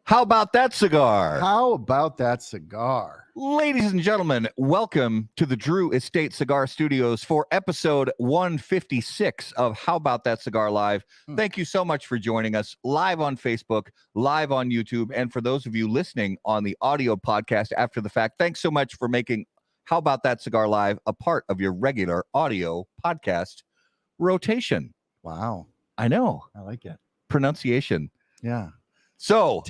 How about that cigar? How about that cigar? Ladies and gentlemen, welcome to the Drew Estate Cigar Studios for episode 156 of How About That Cigar Live. Thank you so much for joining us live on Facebook, live on YouTube, and for those of you listening on the audio podcast after the fact, thanks so much for making How About That Cigar Live a part of your regular audio podcast rotation. Wow. I know. I like it. Pronunciation. Yeah. So,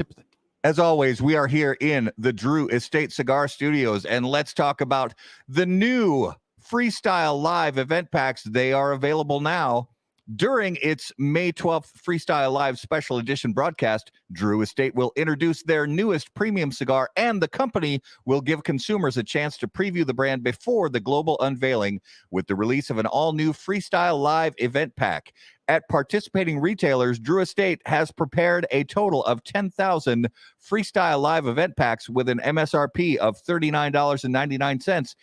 as always, we are here in the Drew Estate Cigar Studios, and let's talk about the new Freestyle Live event packs. They are available now. During its May 12th Freestyle Live special edition broadcast, Drew Estate will introduce their newest premium cigar, and the company will give consumers a chance to preview the brand before the global unveiling with the release of an all-new Freestyle Live event pack. At participating retailers, Drew Estate has prepared a total of 10,000 Freestyle Live event packs with an MSRP of $39.99.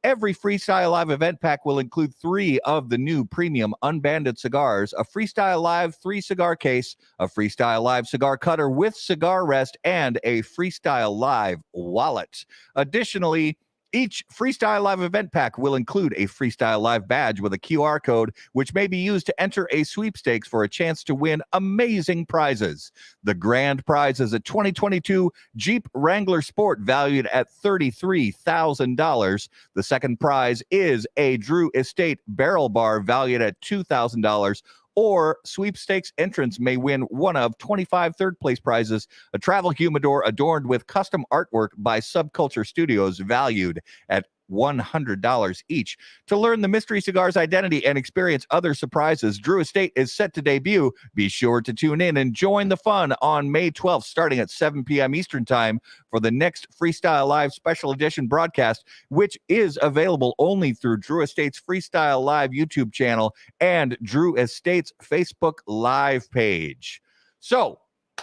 Every Freestyle Live event pack will include 3 of the new premium unbanded cigars, a Freestyle Live 3-cigar case, a Freestyle Live cigar cutter with cigar rest, and a Freestyle Live wallet. Additionally, each Freestyle Live event pack will include a Freestyle Live badge with a QR code, which may be used to enter a sweepstakes for a chance to win amazing prizes. The grand prize is a 2022 Jeep Wrangler Sport valued at $33,000. The second prize is a Drew Estate Barrel Bar valued at $2,000. Or sweepstakes entrants may win one of 25 third-place prizes, a travel humidor adorned with custom artwork by Subculture Studios valued at $100 each. To learn the mystery cigar's identity and experience other surprises, Drew Estate is set to debut. Be sure to tune in and join the fun on May 12th, starting at 7 p.m. Eastern Time for the next Freestyle Live special edition broadcast, which is available only through Drew Estate's Freestyle Live YouTube channel and Drew Estate's Facebook Live page. So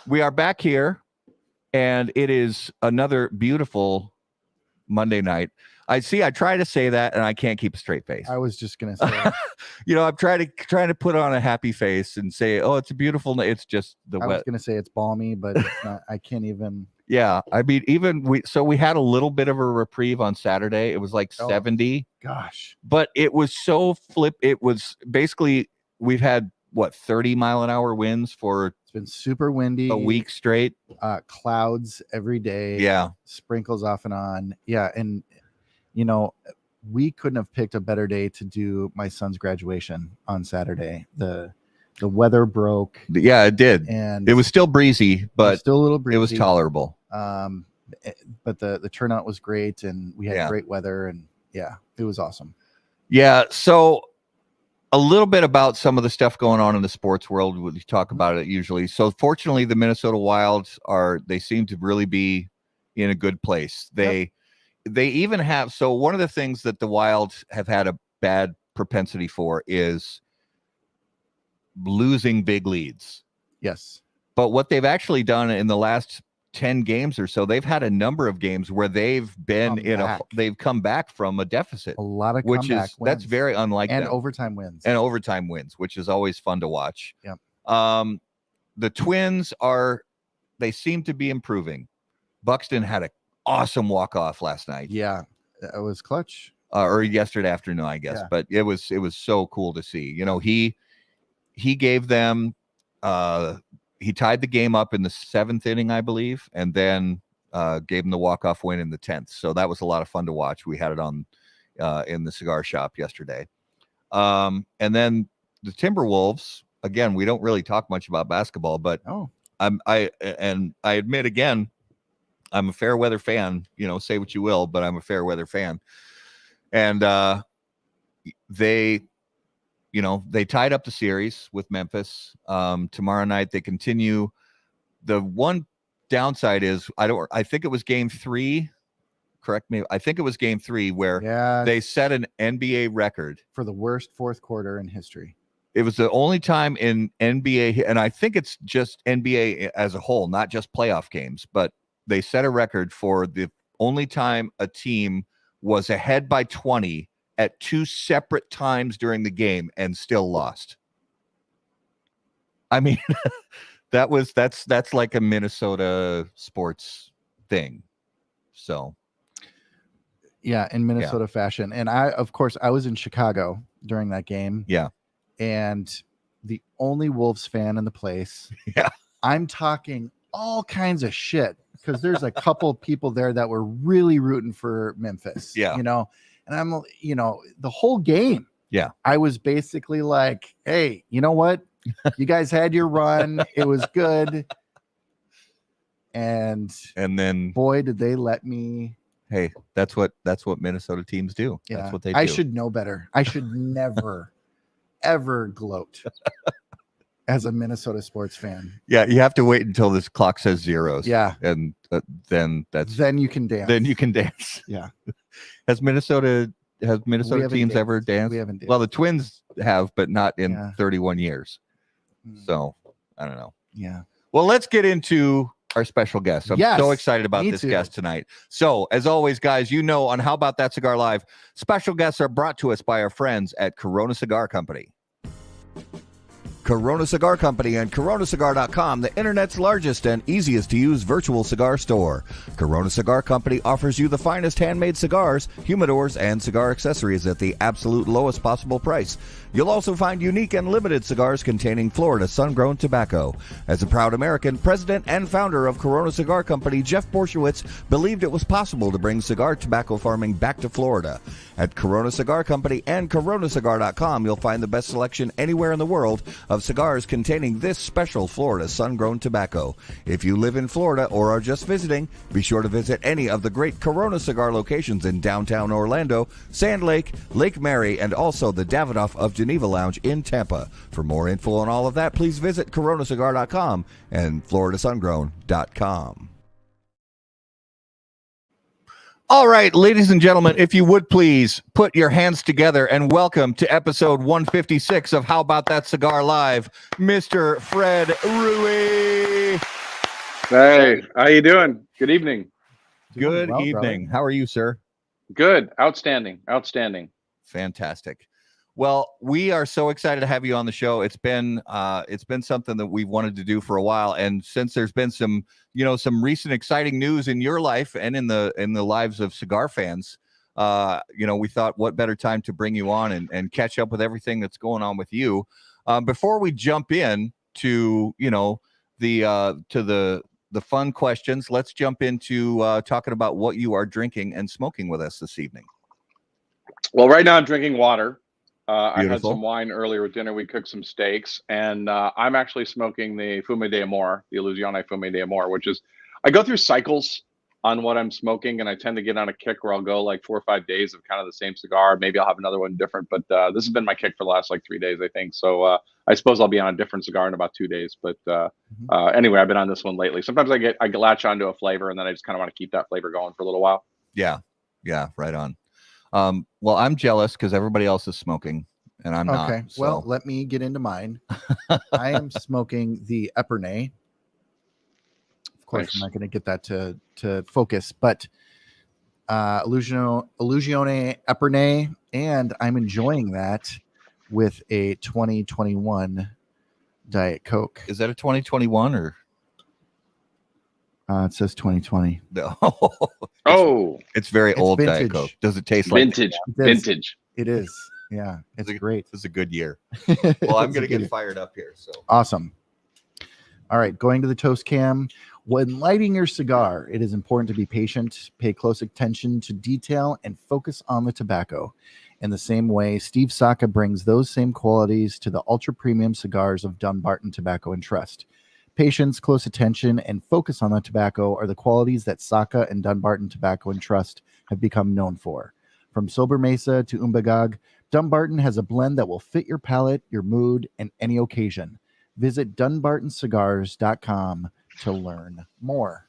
we are back here, and it is another beautiful Monday night. I try to say that, and I can't keep a straight face. I was just gonna say, I'm trying to put on a happy face and say, "Oh, it's a beautiful night." It's just the I wet. was gonna say it's balmy, but it's not. I can't even. Yeah, I mean, we had a little bit of a reprieve on Saturday. It was like 70. Gosh, but it was so It was basically we've had 30-mile-an-hour winds for. It's been super windy a week straight. Clouds every day. Yeah, sprinkles off and on. Yeah, and we couldn't have picked a better day to do my son's graduation on Saturday. The weather broke. Yeah, it did, and it was still breezy, but still a little breezy. It was tolerable. But the turnout was great, and we had great weather, and yeah, it was awesome. Yeah, so a little bit about some of the stuff going on in the sports world. We talk about it usually. So fortunately, the Minnesota Wild they seem to really be in a good place. They even have, so one of the things that the Wild have had a bad propensity for is losing big leads. Yes. But what they've actually done in the last 10 games or so, they've had a number of games where they've been they've come back from a deficit. A lot of wins. That's very unlike and them. overtime wins. And overtime wins, which is always fun to watch. Yeah. The Twins they seem to be improving. Buxton had an awesome walk-off last night. Yeah, it was clutch. Or yesterday afternoon, I guess. Yeah. But it was so cool to see. He gave them he tied the game up in the 7th inning, I believe, and then gave them the walk-off win in the 10th. So that was a lot of fun to watch. We had it on in the cigar shop yesterday. And then the Timberwolves, again, we don't really talk much about basketball, but I admit again, I'm a fair weather fan, say what you will, but I'm a fair weather fan. And they tied up the series with Memphis. Tomorrow night they continue. The one downside is I think it was game 3. Correct me. I think it was game 3 where they set an NBA record for the worst fourth quarter in history. It was the only time in NBA, and I think it's just NBA as a whole, not just playoff games, but they set a record for the only time a team was ahead by 20 at 2 separate times during the game and still lost. I mean, that's like a Minnesota sports thing. So Yeah, in Minnesota fashion. And I was in Chicago during that game. Yeah. And the only Wolves fan in the place. Yeah. I'm talking all kinds of shit because there's a couple people there that were really rooting for Memphis. Yeah. And I'm, the whole game. Yeah. I was basically like, hey, you know what? You guys had your run. It was good. And then, boy, did they let me. Hey, that's what Minnesota teams do. Yeah. That's what they do. I should know better. I should never, ever gloat as a Minnesota sports fan. Yeah, you have to wait until this clock says zeros. Yeah. And then you can dance. Then you can dance. Yeah. Has Minnesota teams ever danced? We haven't danced. Well, the Twins have, but not in 31 years. So I don't know. Yeah. Well, let's get into our special guest. I'm so excited about this too. guest tonight. So, as always, guys, on How About That Cigar Live, special guests are brought to us by our friends at Corona Cigar Company. Corona Cigar Company and coronacigar.com, the internet's largest and easiest to use virtual cigar store. Corona Cigar Company offers you the finest handmade cigars, humidors, and cigar accessories at the absolute lowest possible price. You'll also find unique and limited cigars containing Florida sun-grown tobacco. As a proud American, president and founder of Corona Cigar Company, Jeff Borshowitz, believed it was possible to bring cigar tobacco farming back to Florida. At Corona Cigar Company and coronacigar.com, you'll find the best selection anywhere in the world of cigars containing this special Florida sun-grown tobacco. If you live in Florida or are just visiting, be sure to visit any of the great Corona Cigar locations in downtown Orlando, Sand Lake, Lake Mary, and also the Davidoff of Geneva Lounge in Tampa. For more info on all of that, please visit coronacigar.com and floridasungrown.com. All right, ladies and gentlemen, if you would please put your hands together and welcome to episode 156 of How About That Cigar Live, Mr. Fred Rewey. Hey, how you doing? Good evening. Good evening. How are you, sir? Good. Outstanding. Fantastic. Well, we are so excited to have you on the show. It's been something that we've wanted to do for a while, and since there's been some recent exciting news in your life and in the lives of cigar fans, we thought what better time to bring you on and catch up with everything that's going on with you. Before we jump in to the fun questions, let's jump into talking about what you are drinking and smoking with us this evening. Well, right now I'm drinking water. I had Beautiful. some wine earlier with dinner. We cooked some steaks, and I'm actually smoking the Fume de Amor, the Illusione Fume de Amor, which is, I go through cycles on what I'm smoking, and I tend to get on a kick where I'll go like 4 or 5 days of kind of the same cigar. Maybe I'll have another one different, but this has been my kick for the last like 3 days, I think. So I suppose I'll be on a different cigar in about 2 days. But anyway, I've been on this one lately. Sometimes I latch onto a flavor, and then I just kind of want to keep that flavor going for a little while. Yeah, right on. Well, I'm jealous because everybody else is smoking and I'm not. Okay. So. Well, let me get into mine. I am smoking the Epernay. Of course, Nice. I'm not going to get that to focus, but Illusione Epernay, and I'm enjoying that with a 2021 Diet Coke. Is that a 2021 or? It says 2020. No. It's very old vintage. Diet Coke. Does it taste Vintage. like Vintage. It is. Yeah, it's great. It's a good year. Well, I'm going to get fired up here. So awesome. All right, going to the toast cam. When lighting your cigar, it is important to be patient, pay close attention to detail, and focus on the tobacco. In the same way, Steve Saka brings those same qualities to the ultra-premium cigars of Dunbarton Tobacco and Trust. Patience, close attention, and focus on the tobacco are the qualities that Saka and Dunbarton Tobacco and Trust have become known for. From Sober Mesa to Umbagog, Dunbarton has a blend that will fit your palate, your mood, and any occasion. Visit dunbartoncigars.com to learn more.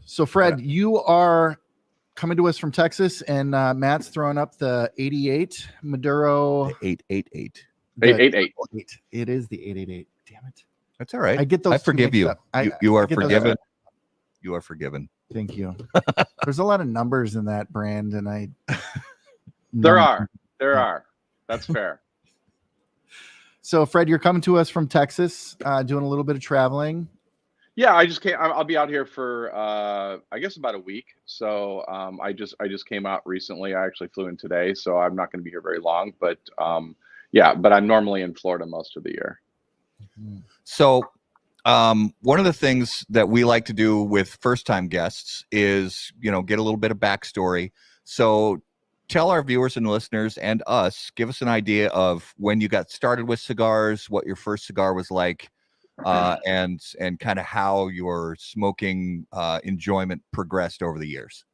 So, Fred, you are coming to us from Texas, and Matt's throwing up the 88 Maduro. 888. 888. It is the 888. Damn it. That's all right. I get those. I forgive you. You are forgiven. Those. You are forgiven. Thank you. There's a lot of numbers in that brand, and I. There are. That's fair. So, Fred, you're coming to us from Texas, doing a little bit of traveling. Yeah, I just came. I'll be out here for I guess about a week. So I just came out recently. I actually flew in today, so I'm not going to be here very long. But yeah, but I'm normally in Florida most of the year. So one of the things that we like to do with first-time guests is, you know, get a little bit of backstory. So tell our viewers and listeners and us, give us an idea of when you got started with cigars, what your first cigar was like, and kind of how your smoking enjoyment progressed over the years.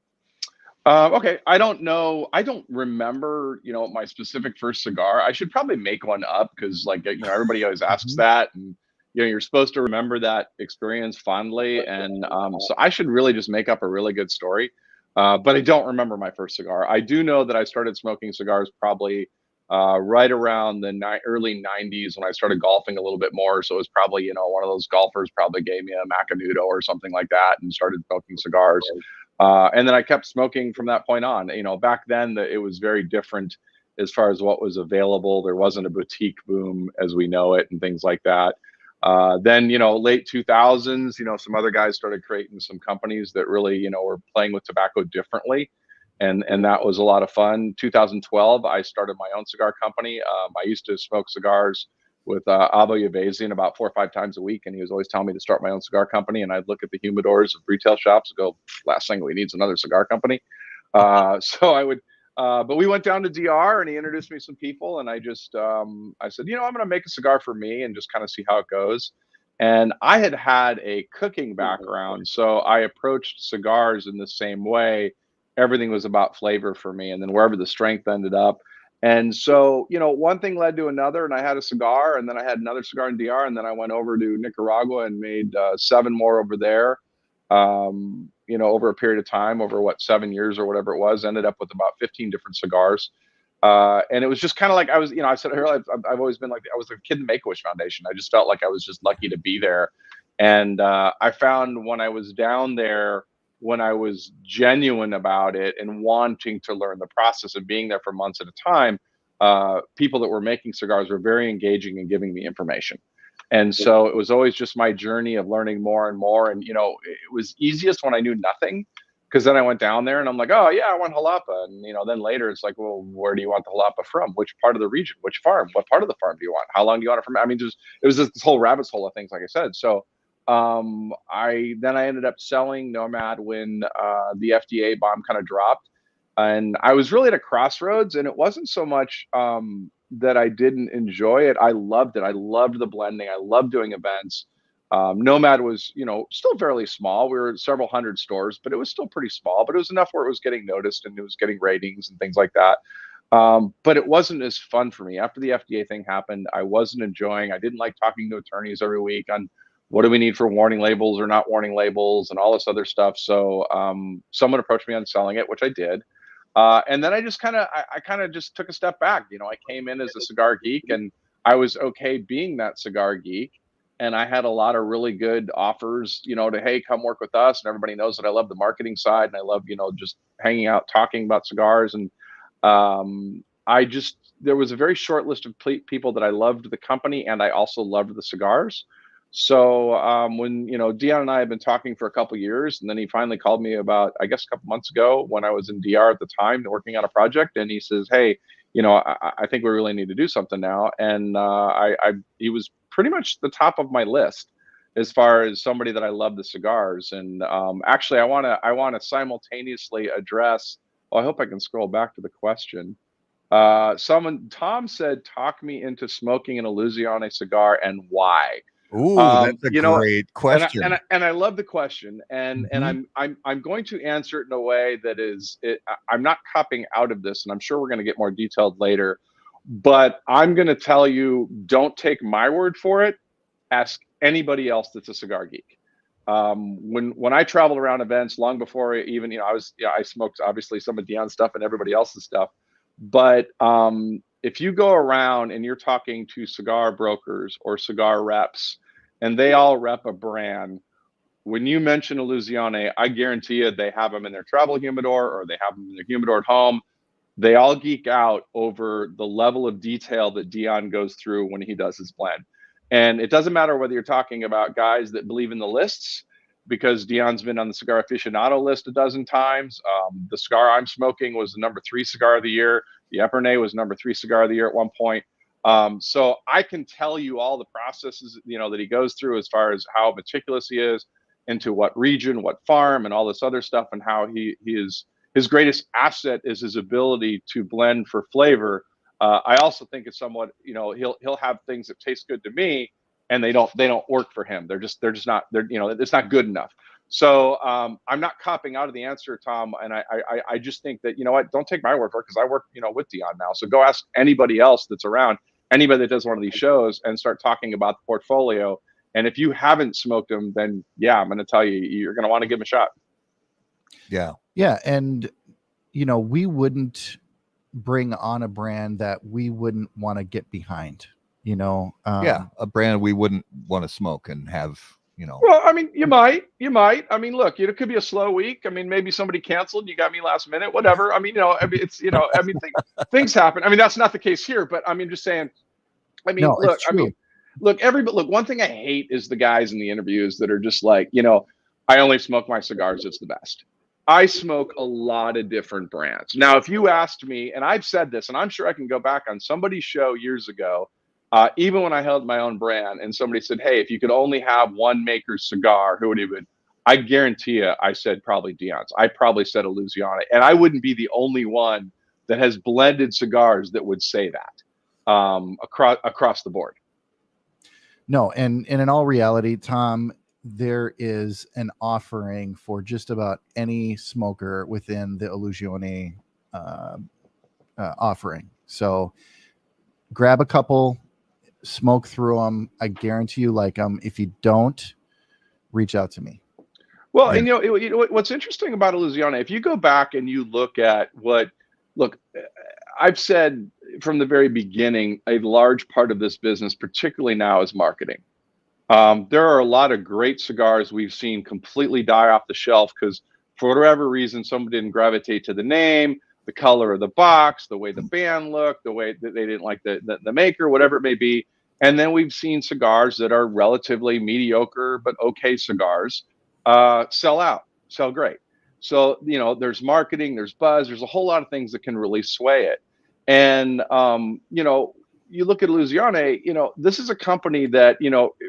Okay, I don't know. I don't remember, my specific first cigar. I should probably make one up because, like, everybody always asks that, and you're supposed to remember that experience fondly, and so I should really just make up a really good story. But I don't remember my first cigar. I do know that I started smoking cigars probably right around the early '90s when I started golfing a little bit more. So it was probably, one of those golfers probably gave me a Macanudo or something like that and started smoking cigars. And then I kept smoking from that point on. Back then it was very different as far as what was available. There wasn't a boutique boom as we know it and things like that. Then, late 2000s, some other guys started creating some companies that really, were playing with tobacco differently. And that was a lot of fun. 2012, I started my own cigar company. I used to smoke cigars with Abo Yabazian about 4 or 5 times a week, and he was always telling me to start my own cigar company. And I'd look at the humidors of retail shops and go, last thing we need is another cigar company. So I would, but we went down to DR, and he introduced me to some people, and I just, I said, I'm going to make a cigar for me and just kind of see how it goes. And I had a cooking background, so I approached cigars in the same way. Everything was about flavor for me, and then wherever the strength ended up. And so, one thing led to another, and I had a cigar, and then I had another cigar in DR, and then I went over to Nicaragua and made 7 more over there. Over a period of time, over 7 years or whatever it was, ended up with about 15 different cigars. And it was just kind of like I was, I said earlier, I've always been like, I was a kid in Make-A-Wish Foundation. I just felt like I was just lucky to be there. And I found when I was down there, when I was genuine about it and wanting to learn the process of being there for months at a time, people that were making cigars were very engaging in giving me information. And so it was always just my journey of learning more and more. And, it was easiest when I knew nothing, because then I went down there and I'm like, oh, yeah, I want jalapa. And, then later it's like, well, where do you want the jalapa from? Which part of the region? Which farm? What part of the farm do you want? How long do you want it from? I mean, it was this whole rabbit hole of things, like I said. So I ended up selling Nomad when the FDA bomb kind of dropped. And I was really at a crossroads, and it wasn't so much that I didn't enjoy it. I loved it. I loved the blending. I loved doing events. Nomad was, still fairly small. We were at several hundred stores, but it was still pretty small. But it was enough where it was getting noticed and it was getting ratings and things like that. But it wasn't as fun for me. After the FDA thing happened, I wasn't enjoying. I didn't like talking to attorneys every week on what do we need for warning labels or not warning labels and all this other stuff. So someone approached me on selling it, which I did. And then I just kind of just took a step back. I came in as a cigar geek, and I was okay being that cigar geek. And I had a lot of really good offers, to, hey, come work with us. And everybody knows that I love the marketing side, and I love, just hanging out, talking about cigars. And there was a very short list of people that I loved the company, and I also loved the cigars. So when, Dion and I had been talking for a couple of years, and then he finally called me about, I guess, a couple months ago when I was in DR at the time working on a project. And he says, hey, I think we really need to do something now. And he was pretty much the top of my list as far as somebody that I love the cigars. And actually, I want to simultaneously address, well, I hope I can scroll back to the question. Tom said, talk me into smoking an Illusione cigar and why. Ooh, that's a great question. And I love the question, and I'm going to answer it in a way that I'm not copping out of this, and I'm sure we're going to get more detailed later. But I'm going to tell you, don't take my word for it. Ask anybody else that's a cigar geek. When I traveled around events long before even I smoked obviously some of Dion's stuff and everybody else's stuff, but if you go around and you're talking to cigar brokers or cigar reps, and they all rep a brand, when you mention Illusione, I guarantee you they have them in their travel humidor or they have them in their humidor at home. they all geek out over the level of detail that Dion goes through when he does his blend. And it doesn't matter whether you're talking about guys that believe in the lists, because Dion's been on the Cigar Aficionado list a dozen times. The cigar I'm smoking was the #3 cigar of the year. The Epernay was #3 cigar of the year at one point. So I can tell you all the processes, that he goes through as far as how meticulous he is, into what region, what farm, and all this other stuff, and how he is. His greatest asset is his ability to blend for flavor. I also think it's somewhat, he'll have things that taste good to me, and they don't work for him. They're just not, it's not good enough. So I'm not copping out of the answer, Tom. And I just think that, what, don't take my word for it, because I work, with Dion now. So go ask anybody else that's around, anybody that does one of these shows, and start talking about the portfolio. And if you haven't smoked them, then yeah, I'm going to tell you, you're going to want to give them a shot. Yeah. Yeah. And, we wouldn't bring on a brand that we wouldn't want to get behind, Yeah. A brand we wouldn't want to smoke and have, Well, I mean, you might. I mean, look, it could be a slow week. I mean, maybe somebody canceled. You got me last minute, whatever. I mean, it's, things happen. I mean, that's not the case here, but I mean, just saying, No, look, it's true. Look, one thing I hate is the guys in the interviews that are just like, I only smoke my cigars. It's the best. I smoke a lot of different brands. Now, if you asked me, and I've said this, and I'm sure I can go back on somebody's show years ago, even when I held my own brand, and somebody said, hey, if you could only have one maker's cigar, who would it be? I guarantee you, I said probably Dion's. I probably said a Louisiana. And I wouldn't be the only one that has blended cigars that would say that across the board. No, and in all reality, Tom, there is an offering for just about any smoker within the Illusione offering. So grab a couple, smoke through them. I guarantee you like them. If you don't, reach out to me. Well, and what's interesting about Illusione, if you go back and you look at I've said from the very beginning, a large part of this business, particularly now, is marketing. There are a lot of great cigars we've seen completely die off the shelf because for whatever reason, somebody didn't gravitate to the name, the color of the box, the way the band looked, the way that they didn't like the maker, whatever it may be. And then we've seen cigars that are relatively mediocre but okay cigars sell out, sell great. So, there's marketing, there's buzz, there's a whole lot of things that can really sway it. And, you look at Illusione, this is a company that,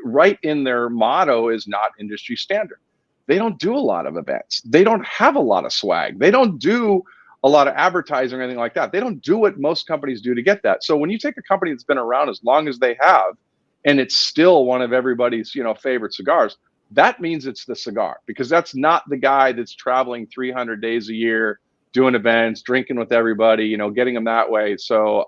right in their motto is not industry standard. They don't do a lot of events. They don't have a lot of swag. They don't do a lot of advertising or anything like that. They don't do what most companies do to get that. So when you take a company that's been around as long as they have, and it's still one of everybody's, favorite cigars, that means it's the cigar, because that's not the guy that's traveling 300 days a year, doing events, drinking with everybody, getting them that way. So,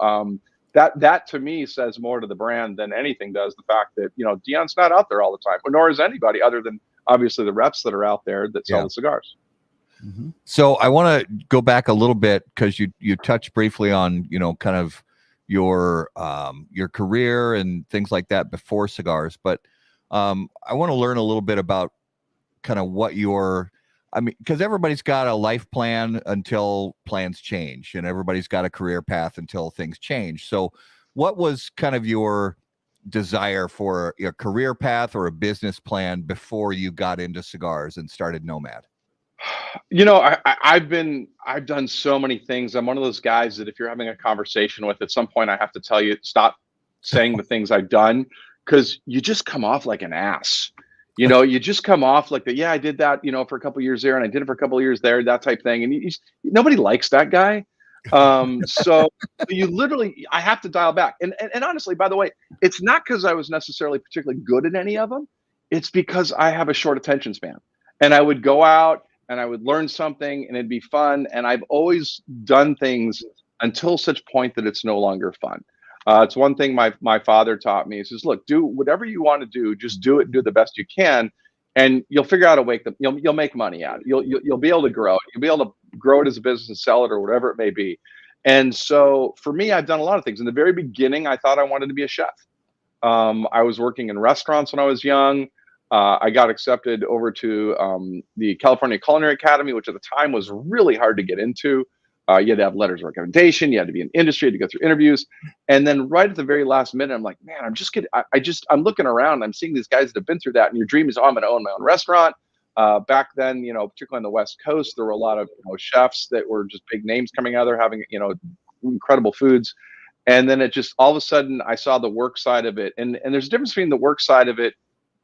that to me says more to the brand than anything does. The fact that, Dion's not out there all the time, nor is anybody other than obviously the reps that are out there that sell the cigars. Mm-hmm. So I want to go back a little bit because you touched briefly on, kind of your career and things like that before cigars. But I want to learn a little bit about kind of what because everybody's got a life plan until plans change, and everybody's got a career path until things change. So what was kind of your desire for a career path or a business plan before you got into cigars and started Nomad? I've done so many things. I'm one of those guys that if you're having a conversation with, at some point I have to tell you, stop saying the things I've done, because you just come off like an ass. You just come off like that. Yeah, I did that, for a couple of years there, and I did it for a couple of years there, that type thing. And nobody likes that guy. So I have to dial back. And honestly, by the way, it's not because I was necessarily particularly good at any of them. It's because I have a short attention span, and I would go out and I would learn something and it'd be fun. And I've always done things until such point that it's no longer fun. It's one thing my father taught me. He says, look, do whatever you want to do, just do it and do the best you can. And you'll figure out a way that you'll make money at it. You'll be able to grow it. You'll be able to grow it as a business and sell it or whatever it may be. And so for me, I've done a lot of things. In the very beginning, I thought I wanted to be a chef. I was working in restaurants when I was young. I got accepted over to the California Culinary Academy, which at the time was really hard to get into. You had to have letters of recommendation. You had to be in industry, you had to go through interviews. And then right at the very last minute, I'm like, man, I'm just kidding. I'm looking around. I'm seeing these guys that have been through that. And your dream is, oh, I'm going to own my own restaurant. Back then, particularly on the West Coast, there were a lot of chefs that were just big names coming out there having, incredible foods. And then it just, all of a sudden, I saw the work side of it. And there's a difference between the work side of it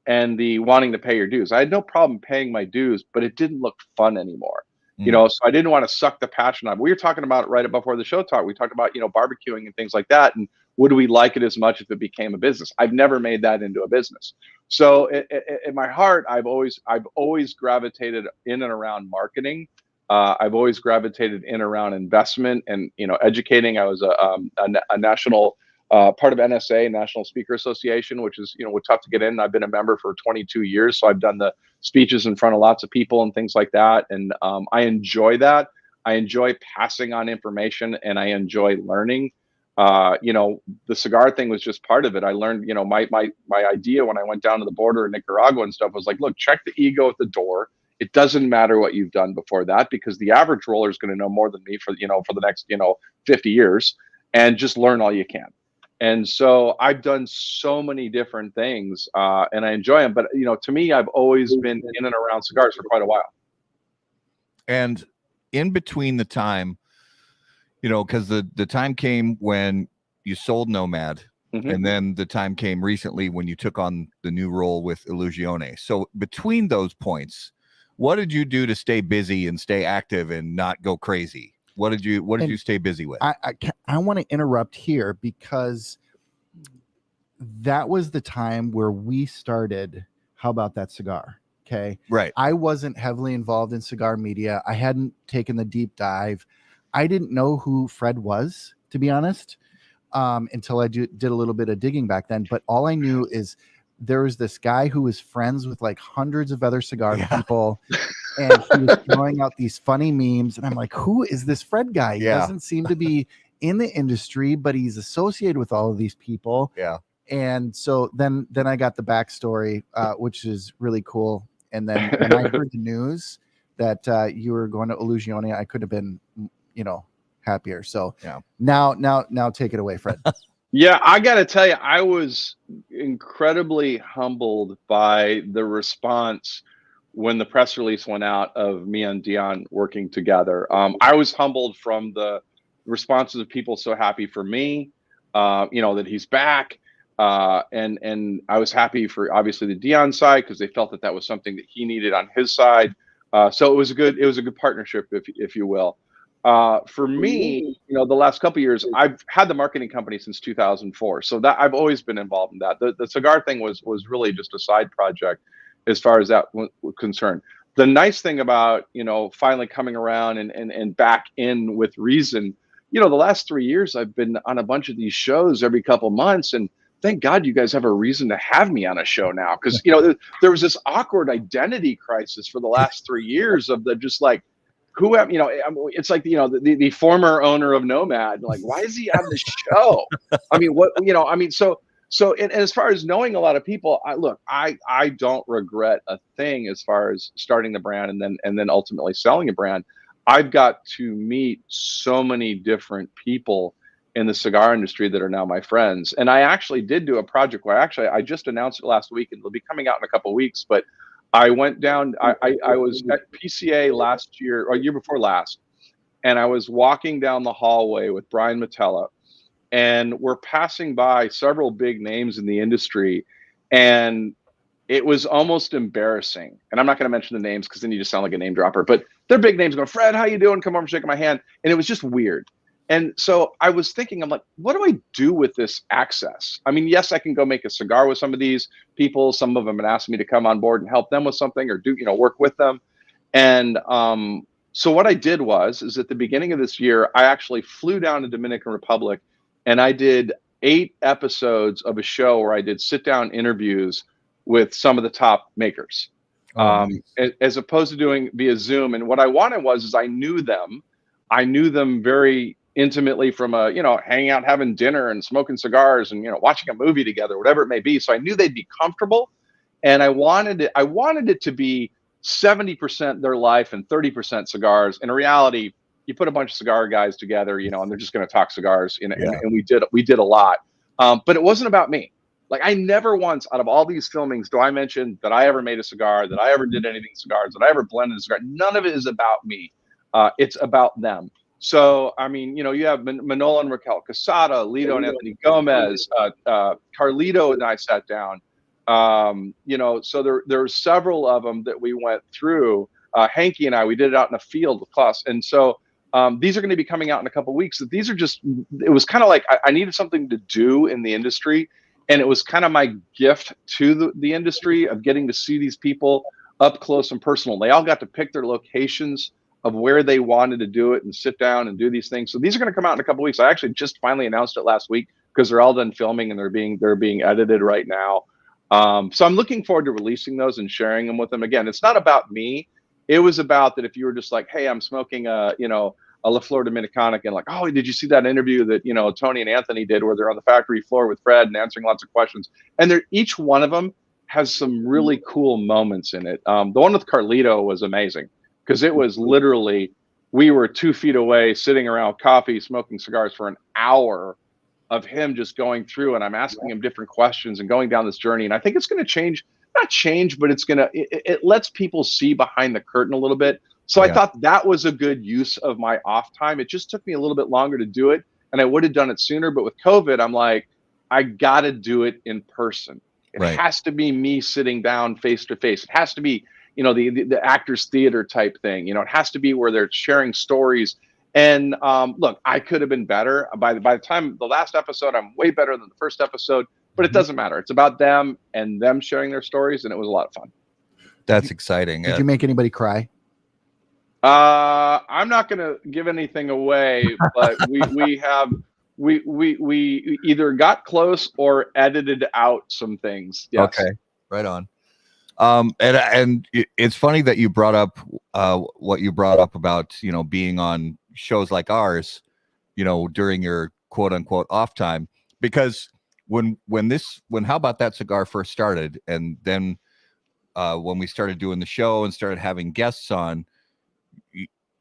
and the wanting to pay your dues. I had no problem paying my dues, but it didn't look fun anymore. So I didn't want to suck the passion out. We were talking about it right before the show talk. We talked about, barbecuing and things like that. And would we like it as much if it became a business? I've never made that into a business. So in my heart, I've always gravitated in and around marketing. I've always gravitated in around investment and, educating. I was a national part of NSA, National Speaker Association, which is, tough to get in. I've been a member for 22 years. So I've done the speeches in front of lots of people and things like that. And I enjoy that. I enjoy passing on information and I enjoy learning. The cigar thing was just part of it. I learned, my idea when I went down to the border in Nicaragua and stuff was like, look, check the ego at the door. It doesn't matter what you've done before that, because the average roller is going to know more than me for the next, 50 years, and just learn all you can. And so I've done so many different things, and I enjoy them. But, to me, I've always been in and around cigars for quite a while. And in between the time, because the time came when you sold Nomad, and then the time came recently when you took on the new role with Illusione. So between those points, what did you do to stay busy and stay active and not go crazy? What did you stay busy with? I want to interrupt here because that was the time where we started How About That Cigar? Okay. Right. I wasn't heavily involved in cigar media. I hadn't taken the deep dive. I didn't know who Fred was, to be honest, until I did a little bit of digging back then. But all I knew is there was this guy who was friends with like hundreds of other cigar people, and he was throwing out these funny memes. And I'm like, who is this Fred guy? He doesn't seem to be in the industry, but he's associated with all of these people. Yeah. And so then I got the backstory, which is really cool. And then when I heard the news that you were going to Illusione, I could have been, happier. So now take it away, Fred. Yeah, I got to tell you, I was incredibly humbled by the response when the press release went out of me and Dion working together. I was humbled from the responses of people so happy for me, that he's back. And I was happy for obviously the Dion side, because they felt that was something that he needed on his side. So it was a good partnership, if you will. For me, the last couple of years, I've had the marketing company since 2004. So that I've always been involved in that. The cigar thing was really just a side project as far as that was concerned. The nice thing about, finally coming around and back in with Reason, the last 3 years I've been on a bunch of these shows every couple months, and thank God you guys have a reason to have me on a show now. Because, there was this awkward identity crisis for the last 3 years of the just like, who am, it's like, the former owner of Nomad, like, why is he on the show? I mean, so and as far as knowing a lot of people, I don't regret a thing as far as starting the brand and then ultimately selling a brand. I've got to meet so many different people in the cigar industry that are now my friends. And I actually did do a project where I just announced it last week, and it'll be coming out in a couple of weeks, but I went down, I was at PCA last year, or year before last, and I was walking down the hallway with Brian Matella, and we're passing by several big names in the industry, and it was almost embarrassing. And I'm not going to mention the names because then you just sound like a name dropper, but they're big names going, Fred, how you doing? Come over, shaking my hand. And it was just weird. And so I was thinking, I'm like, what do I do with this access? I mean, yes, I can go make a cigar with some of these people. Some of them have asked me to come on board and help them with something or do, work with them. And so what I did is at the beginning of this year, I actually flew down to Dominican Republic, and I did 8 episodes of a show where I did sit down interviews with some of the top makers, as opposed to doing via Zoom. And what I wanted is I knew them very intimately from hanging out, having dinner and smoking cigars and, watching a movie together, whatever it may be. So I knew they'd be comfortable, and I wanted it to be 70% their life and 30% cigars. In reality, you put a bunch of cigar guys together, you know, and they're just going to talk cigars, you know, Yeah. and we did a lot. But it wasn't about me. Like, I never once out of all these filmings do I mention that I ever made a cigar, that I ever did anything cigars, that I ever blended a cigar. None of it is about me. It's about them. So, I mean, you know, you have Manolo and Raquel Casada, Lito and Anthony Gomez, Carlito and I sat down. You know, so there were several of them that we went through. Hanky and I, we did it out in a field with Klaus. And so these are going to be coming out in a couple of weeks. These are just, it was kind of like I needed something to do in the industry. And it was kind of my gift to the industry of getting to see these people up close and personal. They all got to pick their locations of where they wanted to do it and sit down and do these things. So these are going to come out in a couple of weeks. I actually just finally announced it last week because they're all done filming and they're being edited right now. So I'm looking forward to releasing those and sharing them with them. Again, it's not about me. It was about that if you were just like, hey, I'm smoking a La Flor Dominicana, and like, oh, did you see that interview that, you know, Tony and Anthony did where they're on the factory floor with Fred and answering lots of questions? And each one of them has some really cool moments in it. The one with Carlito was amazing because it was literally, we were 2 feet away sitting around coffee, smoking cigars for an hour of him just going through, and I'm asking him different questions and going down this journey. And I think it's going to change, not change, but it lets people see behind the curtain a little bit. So I thought that was a good use of my off time. It just took me a little bit longer to do it, and I would have done it sooner. But with COVID, I'm like, I got to do it in person. It has to be me sitting down face to face. It has to be, you know, the actors theater type thing. You know, it has to be where they're sharing stories. And look, I could have been better. By the time the last episode, I'm way better than the first episode. But it doesn't matter. It's about them and them sharing their stories, and it was a lot of fun. That's exciting. Did you make anybody cry? I'm not going to give anything away, but we either got close or edited out some things. Yes. Okay, right on. And it's funny that you brought up what you brought up about, you know, being on shows like ours, you know, during your quote unquote off time, because when How About That Cigar first started, and then when we started doing the show and started having guests on,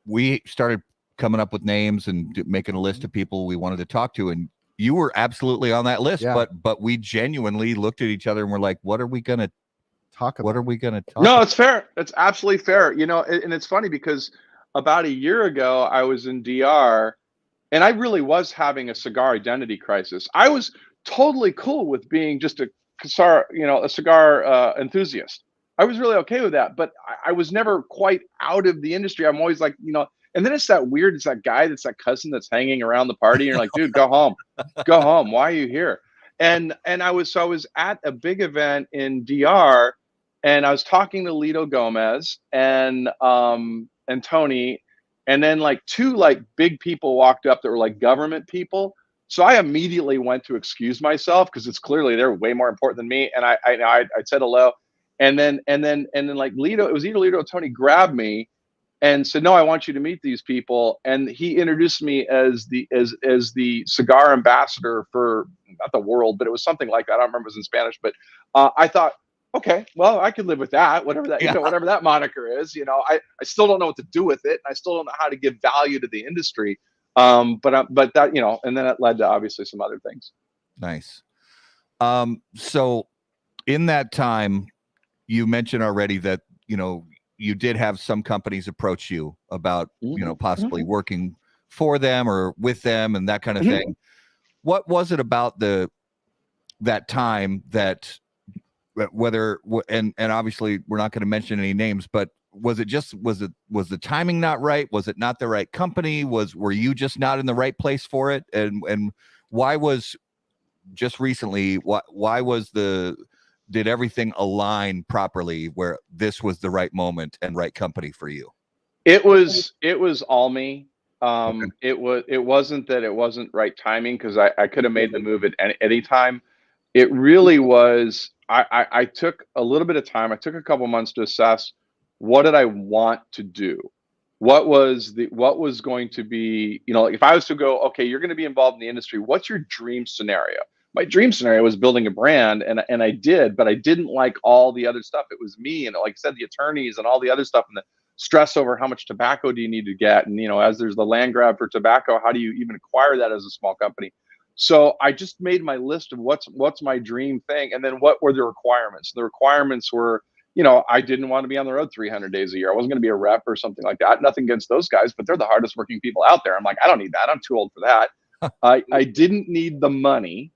we started coming up with names and making a list of people we wanted to talk to, and you were absolutely on that list. But we genuinely looked at each other and were like, what are we gonna talk about? No, it's fair. It's absolutely fair. You know, and it's funny because about a year ago I was in DR and I really was having a cigar identity crisis. I was totally cool with being just a cigar enthusiast. I was really okay with that, but I was never quite out of the industry. I'm always like, you know, and then it's that guy that's that cousin that's hanging around the party. And you're like, dude, go home. Why are you here? And I was at a big event in DR, and I was talking to Lito Gomez and Tony, and then like two like big people walked up that were like government people. So I immediately went to excuse myself because it's clearly they're way more important than me. And I said hello. And then like Lito, it was either Lito or Tony grabbed me and said, no, I want you to meet these people. And he introduced me as the cigar ambassador for not the world, but it was something like that. I don't remember if it was in Spanish, but I thought, okay, well, I could live with that, whatever that, you know, whatever that moniker is, you know, I still don't know what to do with it. I still don't know how to give value to the industry. But that, you know, and then it led to obviously some other things. Nice. So in that time, you mentioned already that, you know, you did have some companies approach you about, you know, possibly working for them or with them and that kind of thing. What was it about that time that and obviously we're not going to mention any names, but was the timing not right? Was it not the right company? Were you just not in the right place for it? And why was just recently, did everything align properly where this was the right moment and right company for you? It was all me. It wasn't that it wasn't right timing, because I could have made the move at any time. It really was, I took a little bit of time. I took a couple months to assess what did I want to do? What was going to be, you know, if I was to go, okay, you're going to be involved in the industry, what's your dream scenario? My dream scenario was building a brand, and I did, but I didn't like all the other stuff. It was me, and like I said, the attorneys and all the other stuff, and stress over how much tobacco do you need to get. And, as there's the land grab for tobacco, how do you even acquire that as a small company? So I just made my list of what's my dream thing. And then what were the requirements? The requirements were, I didn't want to be on the road 300 days a year. I wasn't going to be a rep or something like that. Nothing against those guys, but they're the hardest working people out there. I'm like, I don't need that. I'm too old for that. I didn't need the money.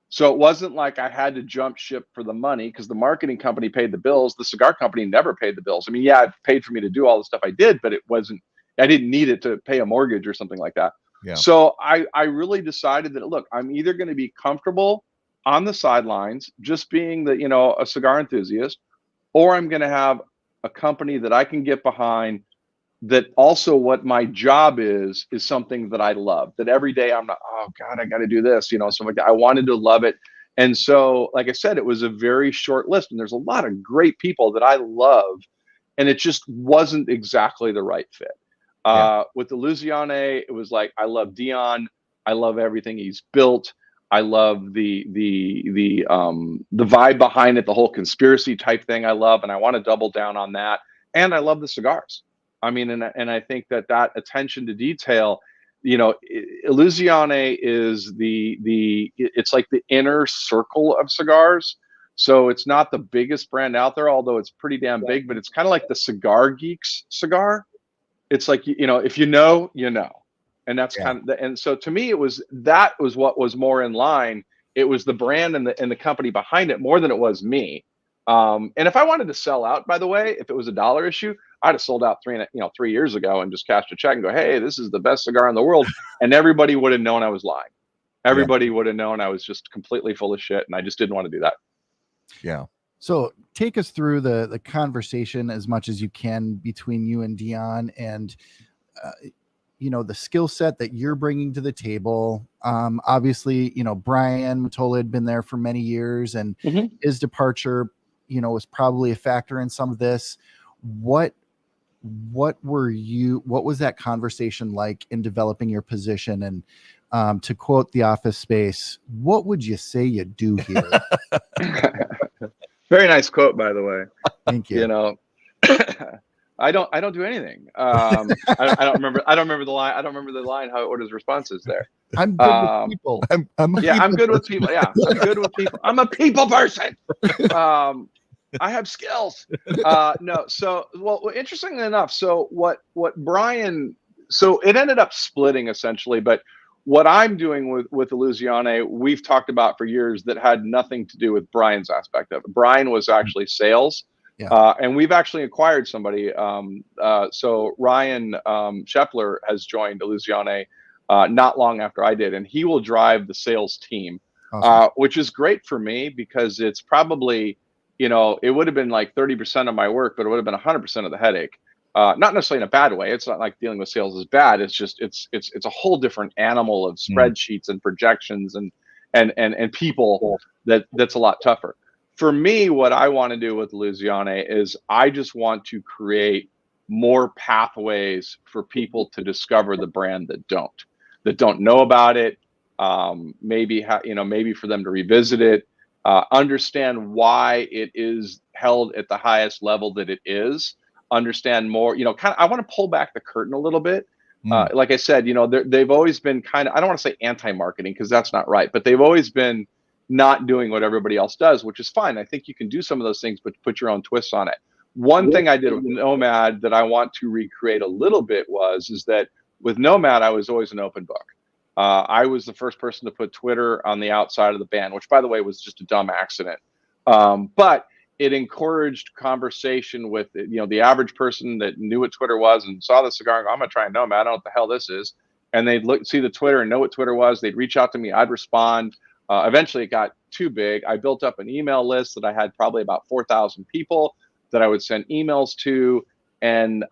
So it wasn't like I had to jump ship for the money because the marketing company paid the bills. The cigar company never paid the bills. I mean, yeah, it paid for me to do all the stuff I did, but I didn't need it to pay a mortgage or something like that. Yeah. So I really decided that, look, I'm either going to be comfortable on the sidelines, just being a cigar enthusiast, or I'm going to have a company that I can get behind, that also what my job is something that I love, that every day I'm not, oh God, I got to do this, something like that. I wanted to love it. And so, like I said, it was a very short list, and there's a lot of great people that I love, and it just wasn't exactly the right fit. With the Illusione, it was like, I love Dion. I love everything he's built. I love the vibe behind it, the whole conspiracy type thing I love, and I want to double down on that. And I love the cigars. I mean, and I think that attention to detail, Illusione is it's like the inner circle of cigars. So it's not the biggest brand out there, although it's pretty damn big, but it's kind of like the cigar geeks cigar. It's like, if you know, and that's kind of, and so to me, that was what was more in line. It was the brand and the company behind it more than it was me. And if I wanted to sell out, by the way, if it was a dollar issue, I'd have sold out 3 years ago and just cashed a check and go, hey, this is the best cigar in the world. And everybody would have known I was lying. Everybody would have known I was just completely full of shit. And I just didn't want to do that. Yeah. So take us through the conversation as much as you can between you and Dion, and, the skill set that you're bringing to the table. Obviously, Brian Matola had been there for many years, and his departure, was probably a factor in some of this. What was that conversation like in developing your position? And to quote The Office Space, what would you say you do here? Very nice quote, by the way. Thank you. I don't do anything. I don't remember the line. I don't remember the line. What his response is there. I'm good with people. I'm good with people. Yeah, I'm good with people. I'm a people person. I have skills. No. So, well, interestingly enough, so what Brian, so it ended up splitting essentially, but what I'm doing with Illusione, we've talked about for years, that had nothing to do with Brian's aspect of it. Brian was actually sales. Yeah. And we've actually acquired somebody. So Ryan Scheffler has joined Illusione not long after I did, and he will drive the sales team, Awesome. which is great for me because it's probably, it would have been like 30% of my work, but it would have been 100% of the headache. Not necessarily in a bad way. It's not like dealing with sales is bad. It's just it's a whole different animal of spreadsheets and projections and people that's a lot tougher. For me, what I want to do with Illusione is I just want to create more pathways for people to discover the brand that don't know about it. Maybe for them to revisit it, understand why it is held at the highest level that it is. Understand more, I want to pull back the curtain a little bit. Like I said, they've always been kind of, I don't want to say anti-marketing because that's not right, but they've always been not doing what everybody else does, which is fine. I think you can do some of those things, but put your own twists on it. One thing I did with Nomad that I want to recreate a little bit is that with Nomad, I was always an open book. I was the first person to put Twitter on the outside of the band, which, by the way, was just a dumb accident. But it encouraged conversation with, the average person that knew what Twitter was and saw the cigar and go, I'm going to try Nomad. I don't know what the hell this is. And they'd see the Twitter and know what Twitter was. They'd reach out to me. I'd respond. Eventually, it got too big. I built up an email list that I had probably about 4,000 people that I would send emails to. And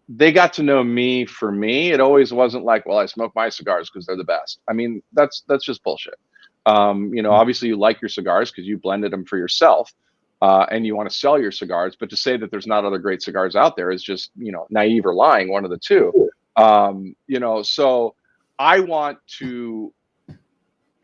they got to know me for me. It always wasn't like, well, I smoke my cigars because they're the best. I mean, that's just bullshit. Obviously, you like your cigars because you blended them for yourself. And you want to sell your cigars, but to say that there's not other great cigars out there is just, naive or lying, one of the two. So I want to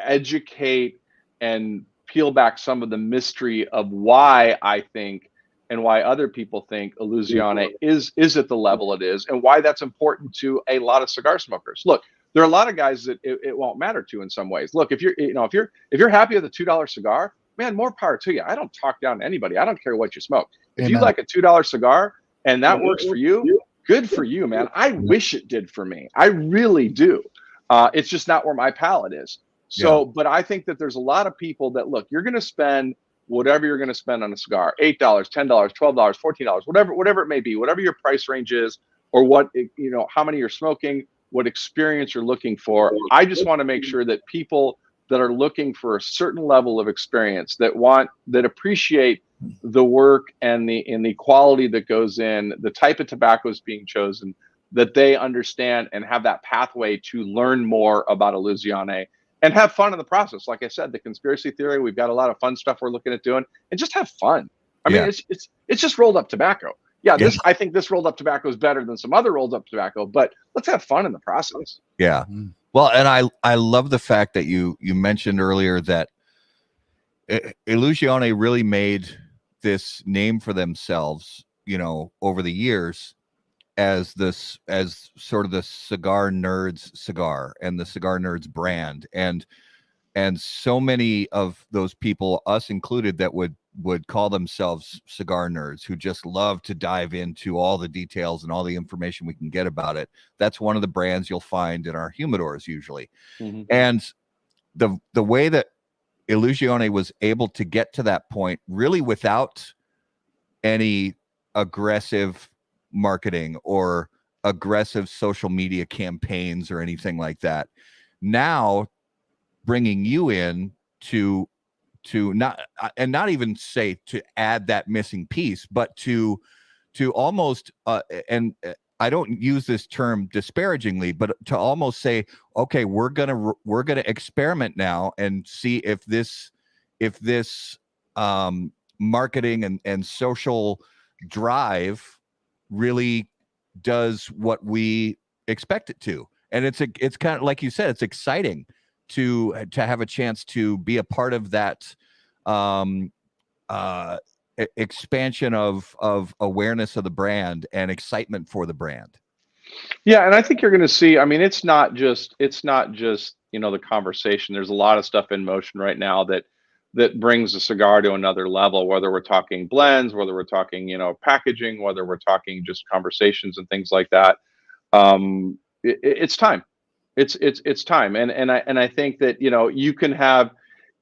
educate and peel back some of the mystery of why I think and why other people think Illusione is at the level it is, and why that's important to a lot of cigar smokers. Look, there are a lot of guys that it won't matter to in some ways. Look, if you're happy with a $2 cigar, man, more power to you. I don't talk down to anybody. I don't care what you smoke. If you like a $2 cigar and that works for you, good for you, man. I wish it did for me. I really do. It's just not where my palate is. So, but I think that there's a lot of people that, look, you're going to spend whatever you're going to spend on a cigar, $8, $10, $12, $14, whatever it may be, whatever your price range is, or what, how many you're smoking, what experience you're looking for. I just want to make sure that people that are looking for a certain level of experience, that appreciate the work and the quality that goes in, the type of tobaccos being chosen, that they understand and have that pathway to learn more about Illusione and have fun in the process. Like I said, the conspiracy theory, we've got a lot of fun stuff we're looking at doing, and just have fun. I mean, it's just rolled up tobacco. I think this rolled up tobacco is better than some other rolled up tobacco, but let's have fun in the process. Yeah. Well, and I love the fact that you mentioned earlier that Illusione really made this name for themselves, over the years as sort of the cigar nerds cigar and the cigar nerds brand. And so many of those people, us included, that would call themselves cigar nerds, who just love to dive into all the details and all the information we can get about it. That's one of the brands you'll find in our humidors usually. Mm-hmm. And the way that Illusione was able to get to that point, really without any aggressive marketing or aggressive social media campaigns or anything like that. Now bringing you in to not even say to add that missing piece, but to almost and I don't use this term disparagingly, but to almost say, okay, we're gonna experiment now and see if this marketing and social drive really does what we expect it to. And it's kind of like you said, it's exciting to have a chance to be a part of that expansion of awareness of the brand and excitement for the brand. Yeah, and I think you're going to see, I mean, it's not just the conversation. There's a lot of stuff in motion right now that brings the cigar to another level, whether we're talking blends, whether we're talking, packaging, whether we're talking just conversations and things like that. It's time. It's time. And I think that, you can have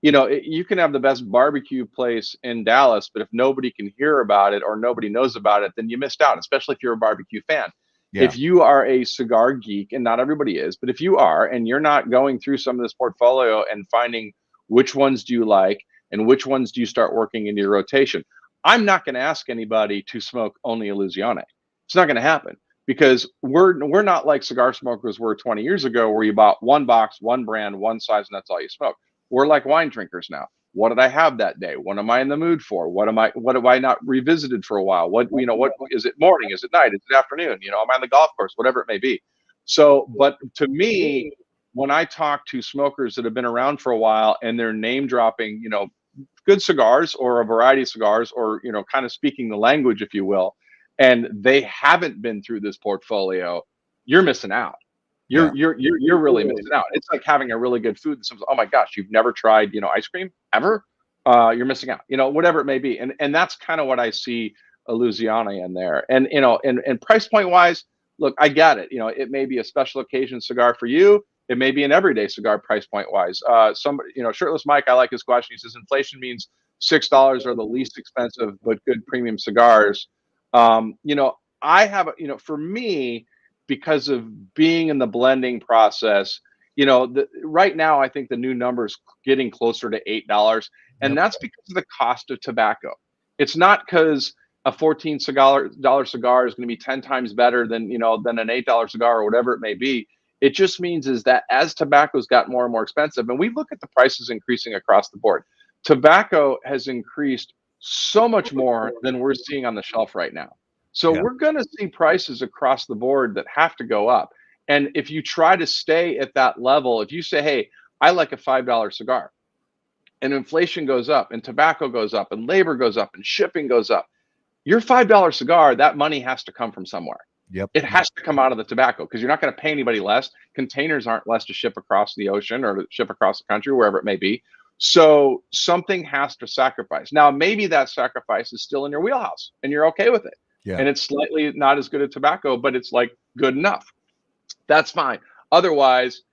the best barbecue place in Dallas, but if nobody can hear about it or nobody knows about it, then you missed out, especially if you're a barbecue fan. Yeah. If you are a cigar geek, and not everybody is, but if you are, and you're not going through some of this portfolio and finding which ones do you like and which ones do you start working into your rotation, I'm not going to ask anybody to smoke only Illusione. It's not going to happen, because we're not like cigar smokers were 20 years ago, where you bought one box, one brand, one size, and that's all you smoke. We're like wine drinkers now. What did I have that day? What am I in the mood for? What have I not revisited for a while? What is it, morning? Is it night? Is it afternoon? Am I on the golf course? Whatever it may be. So, but to me, when I talk to smokers that have been around for a while and they're name dropping, good cigars or a variety of cigars, or, kind of speaking the language, if you will, and they haven't been through this portfolio, you're missing out. You're really missing out. It's like having a really good food. Oh my gosh, you've never tried, ice cream ever? You're missing out, whatever it may be. And that's kind of what I see Illusione in there. And, and price point wise, look, I get it. It may be a special occasion cigar for you. It may be an everyday cigar price point wise. Somebody, Shirtless Mike, I like his question. He says inflation means $6 are the least expensive but good premium cigars. I have, for me, because of being in the blending process, right now I think the new number's getting closer to $8, and that's because of the cost of tobacco. It's not because a $14 cigar is going to be 10 times better than an $8 cigar or whatever it may be. It just means is that as tobacco's got more and more expensive, and we look at the prices increasing across the board, tobacco has increased so much more than we're seeing on the shelf right now. So we're going to see prices across the board that have to go up. And if you try to stay at that level, if you say, hey, I like a $5 cigar, and inflation goes up and tobacco goes up and labor goes up and shipping goes up, your $5 cigar, that money has to come from somewhere. Yep. It has to come out of the tobacco, because you're not going to pay anybody less. Containers aren't less to ship across the ocean or to ship across the country, wherever it may be. So something has to sacrifice. Now, maybe that sacrifice is still in your wheelhouse and you're okay with it. Yeah. And it's slightly not as good as tobacco, but it's like good enough. That's fine. Otherwise,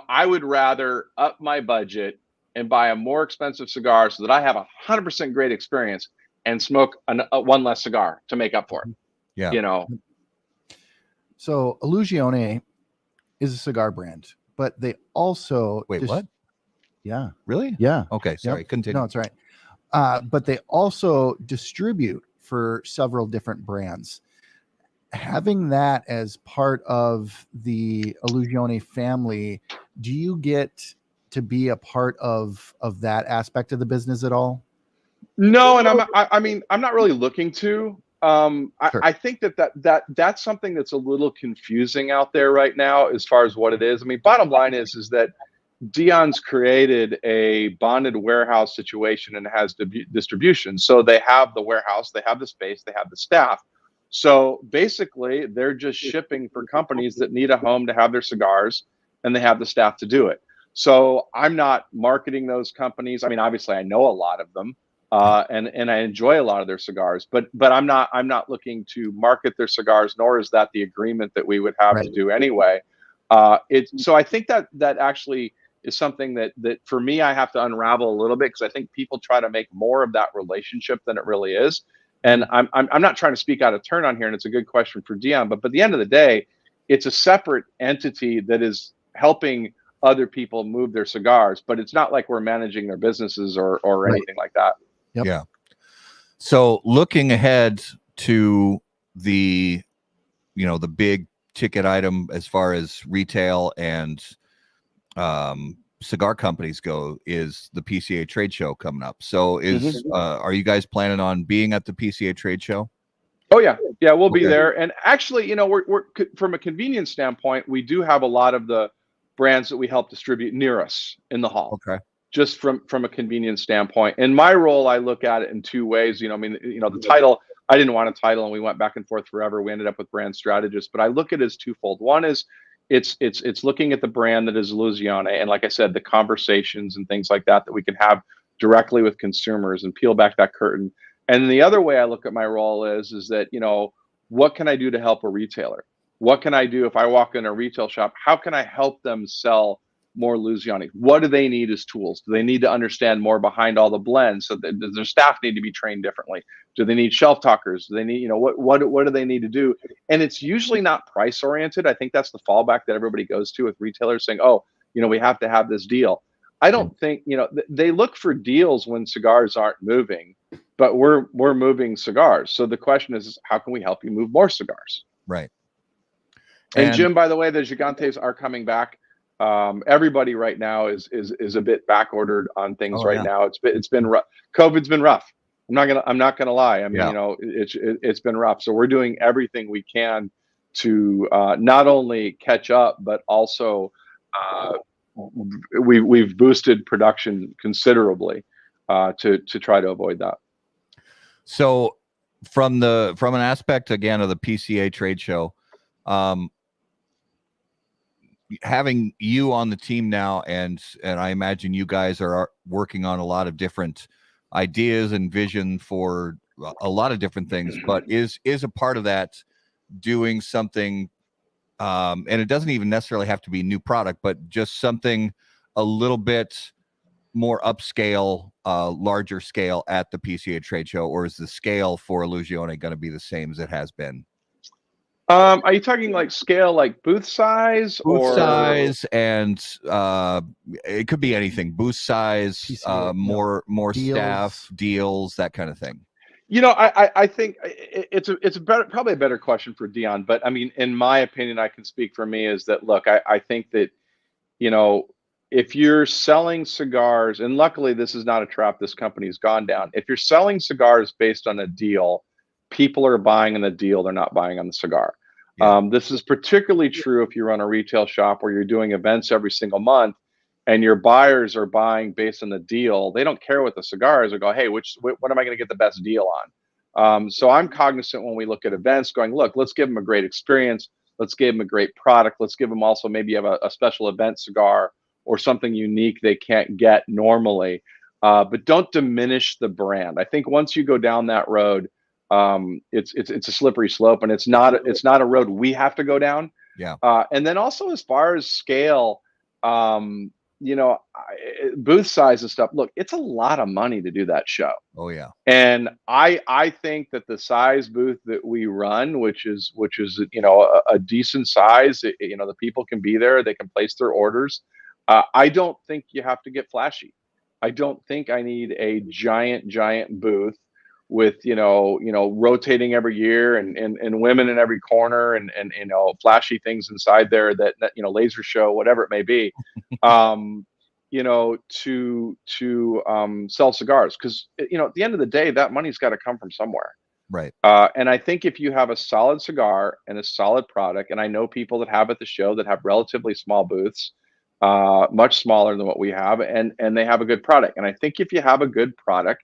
I would rather up my budget and buy a more expensive cigar so that I have 100% great experience and smoke one less cigar to make up for it. Yeah. So Illusione is a cigar brand, but they also Wait, what? Yeah. Really? Yeah. Okay. Sorry. Yep. Continue. No, it's right. But they also distribute for several different brands. Having that as part of the Illusione family, do you get to be a part of that aspect of the business at all? No, and I'm not really looking to. Sure. I think that's something that's a little confusing out there right now as far as what it is. I mean, bottom line is that Dion's created a bonded warehouse situation and has distribution. So they have the warehouse, they have the space, they have the staff. So basically, they're just shipping for companies that need a home to have their cigars, and they have the staff to do it. So I'm not marketing those companies. I mean, obviously, I know a lot of them, and I enjoy a lot of their cigars, but I'm not looking to market their cigars, nor is that the agreement that we would have to do anyway. So I think that actually is something that for me, I have to unravel a little bit, because I think people try to make more of that relationship than it really is. And I'm not trying to speak out of turn on here, and it's a good question for Dion, but at the end of the day, it's a separate entity that is helping other people move their cigars, but it's not like we're managing their businesses or anything like that. Yep. Yeah. So looking ahead to the big ticket item as far as retail and cigar companies go is the PCA trade show coming up. So are you guys planning on being at the PCA trade show? Oh yeah, we'll be there. And actually, we're from a convenience standpoint, we do have a lot of the brands that we help distribute near us in the hall. Okay. Just from a convenience standpoint. In my role, I look at it in two ways. The title, I didn't want a title, and we went back and forth forever. We ended up with brand strategist, but I look at it as twofold. One is it's looking at the brand that is Illusione, and like I said, the conversations and things like that we can have directly with consumers and peel back that curtain. And the other way I look at my role is that, what can I do to help a retailer? What can I do if I walk in a retail shop? How can I help them sell more Illusione? What do they need as tools? Do they need to understand more behind all the blends? So does their staff need to be trained differently? Do they need shelf talkers? Do they need, what do they need to do? And it's usually not price oriented. I think that's the fallback that everybody goes to with retailers saying, oh, we have to have this deal. I don't think, they look for deals when cigars aren't moving, but we're moving cigars. So the question is, how can we help you move more cigars? Right. And Jim, by the way, the Gigantes are coming back. Everybody right now is a bit back ordered on things now. It's been rough. COVID's been rough. I'm not gonna lie. I mean, it's been rough. So we're doing everything we can to not only catch up, but also we've boosted production considerably to try to avoid that. So from an aspect again of the PCA trade show, having you on the team now, and I imagine you guys are working on a lot of different ideas and vision for a lot of different things, but is a part of that doing something, and it doesn't even necessarily have to be new product, but just something a little bit more upscale, larger scale at the PCA trade show, or is the scale for Illusione going to be the same as it has been? Are you talking like scale, like booth size? Booth size, and it could be anything. Booth size, PCA, more deals. Staff, deals, that kind of thing. I think it's probably a better question for Dion, but I mean, in my opinion, I can speak for me, is that, look, I think that, if you're selling cigars, and luckily this is not a trap this company's gone down, if you're selling cigars based on a deal, people are buying on the deal, they're not buying on the cigar. Yeah. This is particularly true if you run a retail shop where you're doing events every single month and your buyers are buying based on the deal. They don't care what the cigar is, or go, hey, what am I going to get the best deal on? So I'm cognizant when we look at events going, look, let's give them a great experience. Let's give them a great product. Let's give them also maybe have a special event cigar or something unique they can't get normally. But don't diminish the brand. I think once you go down that road, it's a slippery slope, and it's not a road we have to go down. Yeah. And then also as far as scale, booth size and stuff. Look, it's a lot of money to do that show. Oh yeah. And I think that the size booth that we run, which is a decent size, the people can be there, they can place their orders. I don't think you have to get flashy. I don't think I need a giant booth with rotating every year and women in every corner and flashy things inside there that laser show, whatever it may be. To sell cigars, because at the end of the day, that money's got to come from somewhere. Right. And I think if you have a solid cigar and a solid product, and I know people that have at the show that have relatively small booths, much smaller than what we have, and they have a good product. And I think if you have a good product,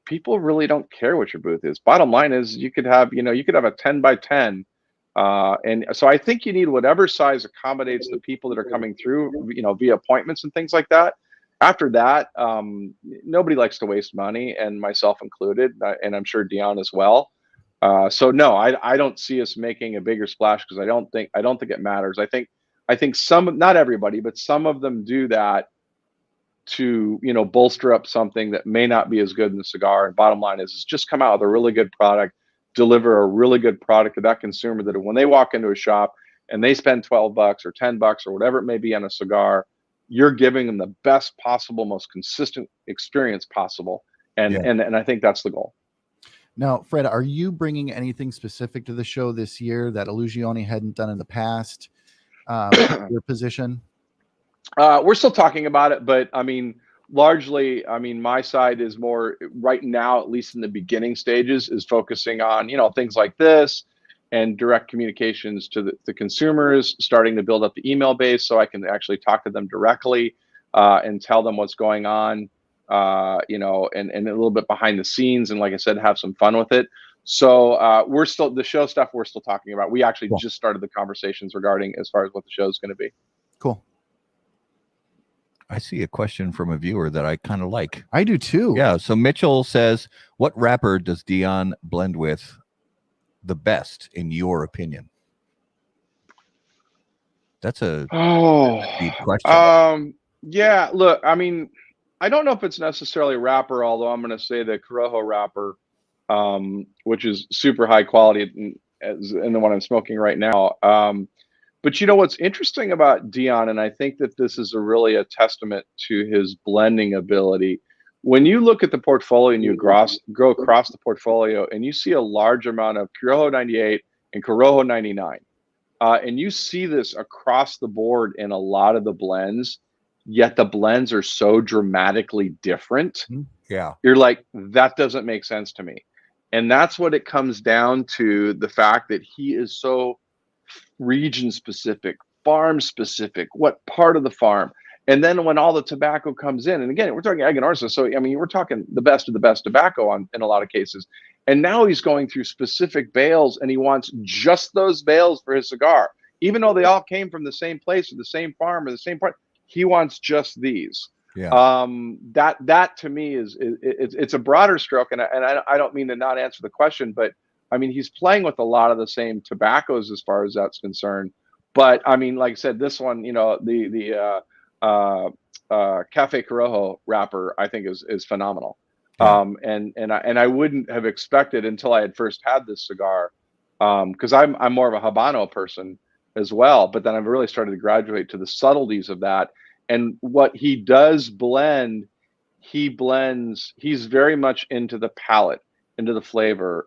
people really don't care what your booth is. Bottom line is you could have a 10 by 10. And so I think you need whatever size accommodates the people that are coming through, via appointments and things like that. After that, nobody likes to waste money, and myself included, and I'm sure Dion as well. So no, I don't see us making a bigger splash, because I don't think it matters. I think some, not everybody, but some of them do that to bolster up something that may not be as good in the cigar. And bottom line is just come out with a really good product, deliver a really good product to that consumer, that when they walk into a shop and they spend $12 or $10 or whatever it may be on a cigar, you're giving them the best possible, most consistent experience possible. And I think that's the goal. Now, Fred, are you bringing anything specific to the show this year that Illusione hadn't done in the past? Your position? We're still talking about it, but largely, my side is more right now, at least in the beginning stages, is focusing on, things like this and direct communications to the consumers, starting to build up the email base so I can actually talk to them directly and tell them what's going on, and a little bit behind the scenes. And like I said, have some fun with it. So the show stuff we're still talking about. We actually just started the conversations regarding as far as what the show is going to be. Cool. I see a question from a viewer that I kind of like. I do too. Yeah. So Mitchell says, what wrapper does Dion blend with the best, in your opinion? That's a deep question. Yeah, look, I don't know if it's necessarily wrapper, although I'm going to say the Corojo wrapper, which is super high quality in the one I'm smoking right now. But what's interesting about Dion, and I think that this is really a testament to his blending ability. When you look at the portfolio and you go across the portfolio and you see a large amount of Corojo 98 and Corojo 99, and you see this across the board in a lot of the blends, yet the blends are so dramatically different. Yeah. You're like, that doesn't make sense to me. And that's what it comes down to, the fact that he is so region specific, farm specific, what part of the farm. And then when all the tobacco comes in, and again, we're talking Aganorsa, so we're talking the best of the best tobacco in a lot of cases. And now he's going through specific bales, and he wants just those bales for his cigar, even though they all came from the same place or the same farm or the same part. He wants just these. Yeah. That to me it's a broader stroke, and I don't mean to not answer the question, but he's playing with a lot of the same tobaccos as far as that's concerned. But like I said, this one, the Cafe Corojo wrapper, I think is phenomenal. Yeah. And I wouldn't have expected until I had first had this cigar, because I'm more of a Habano person as well. But then I've really started to graduate to the subtleties of that. And what he does blend, he's very much into the palate, into the flavor,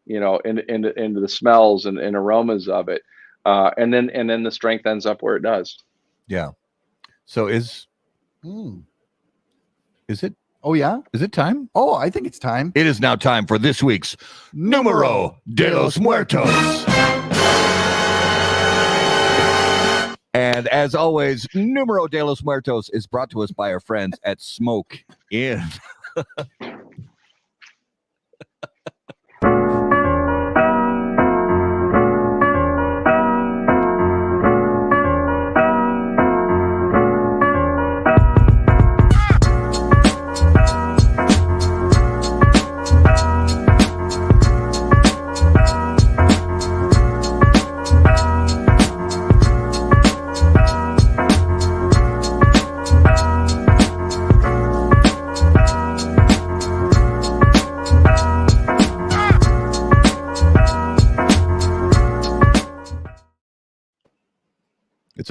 into the smells and aromas of it. And then the strength ends up where it does. Yeah. So is it? Oh yeah. Is it time? Oh, I think it's time. It is now time for this week's Numero de los Muertos. And as always, Numero de los Muertos is brought to us by our friends at Smoke Inn.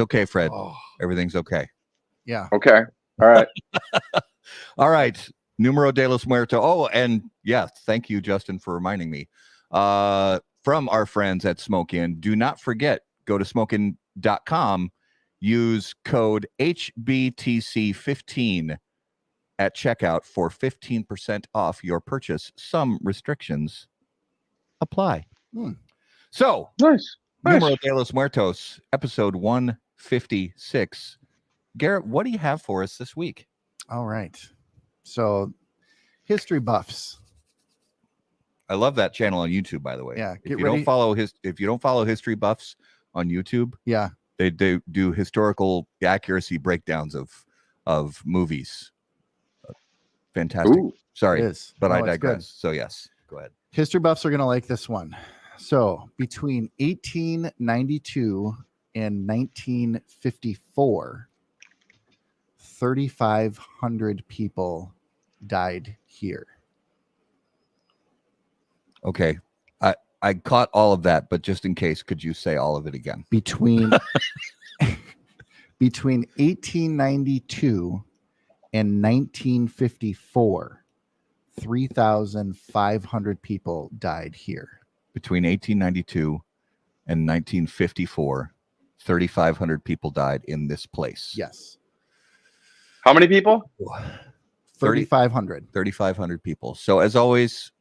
okay, Fred. Oh, Everything's okay. yeah. Okay. All right. All right. Numero de los Muertos. Oh, and yeah, thank you, Justin, for reminding me. From our friends at Smoke Inn, do not forget, go to smokein.com, use code HBTC15 at checkout for 15% off your purchase. Some restrictions apply. So, Nice. Numero de los Muertos, episode 156. Garrett, what do you have for us this week? All right. So, history buffs. I love that channel on YouTube, by the way. Yeah, If you don't follow History Buffs on YouTube, Yeah. they do historical accuracy breakdowns of movies. Fantastic. Ooh. Sorry, It is. but No, I it's digress. good. So yes, go ahead. History buffs are going to like this one. So, between 1892 and 1954, 3,500 people died here. Okay. I caught all of that, but just in case, could you say all of it again? Between 1892 and 1954, 3,500 people died here. Between 1892 and 1954, 3,500 people died in this place. Yes. How many people? 3,500. 3,500 people. So as always,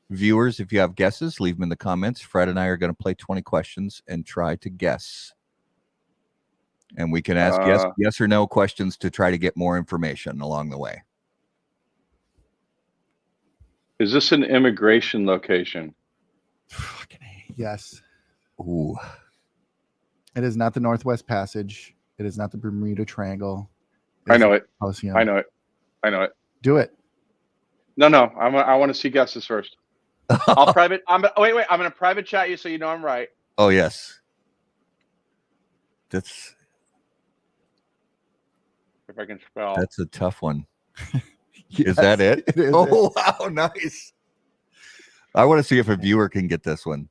viewers, if you have guesses, leave them in the comments. Fred and I are going to play 20 questions and try to guess. And we can ask yes or no questions to try to get more information along the way. Is this an immigration location? Yes. Ooh. It is not the Northwest Passage. It is not the Bermuda Triangle. I know it. Coliseum. I know it. I know it. Do it. No. I want to see guesses first. I'll private. Wait. I'm going to private chat you so you know I'm right. Oh, yes. If I can spell. That's a tough one. Yes, Is that it? It is Oh, wow. Nice. I want to see if a viewer can get this one.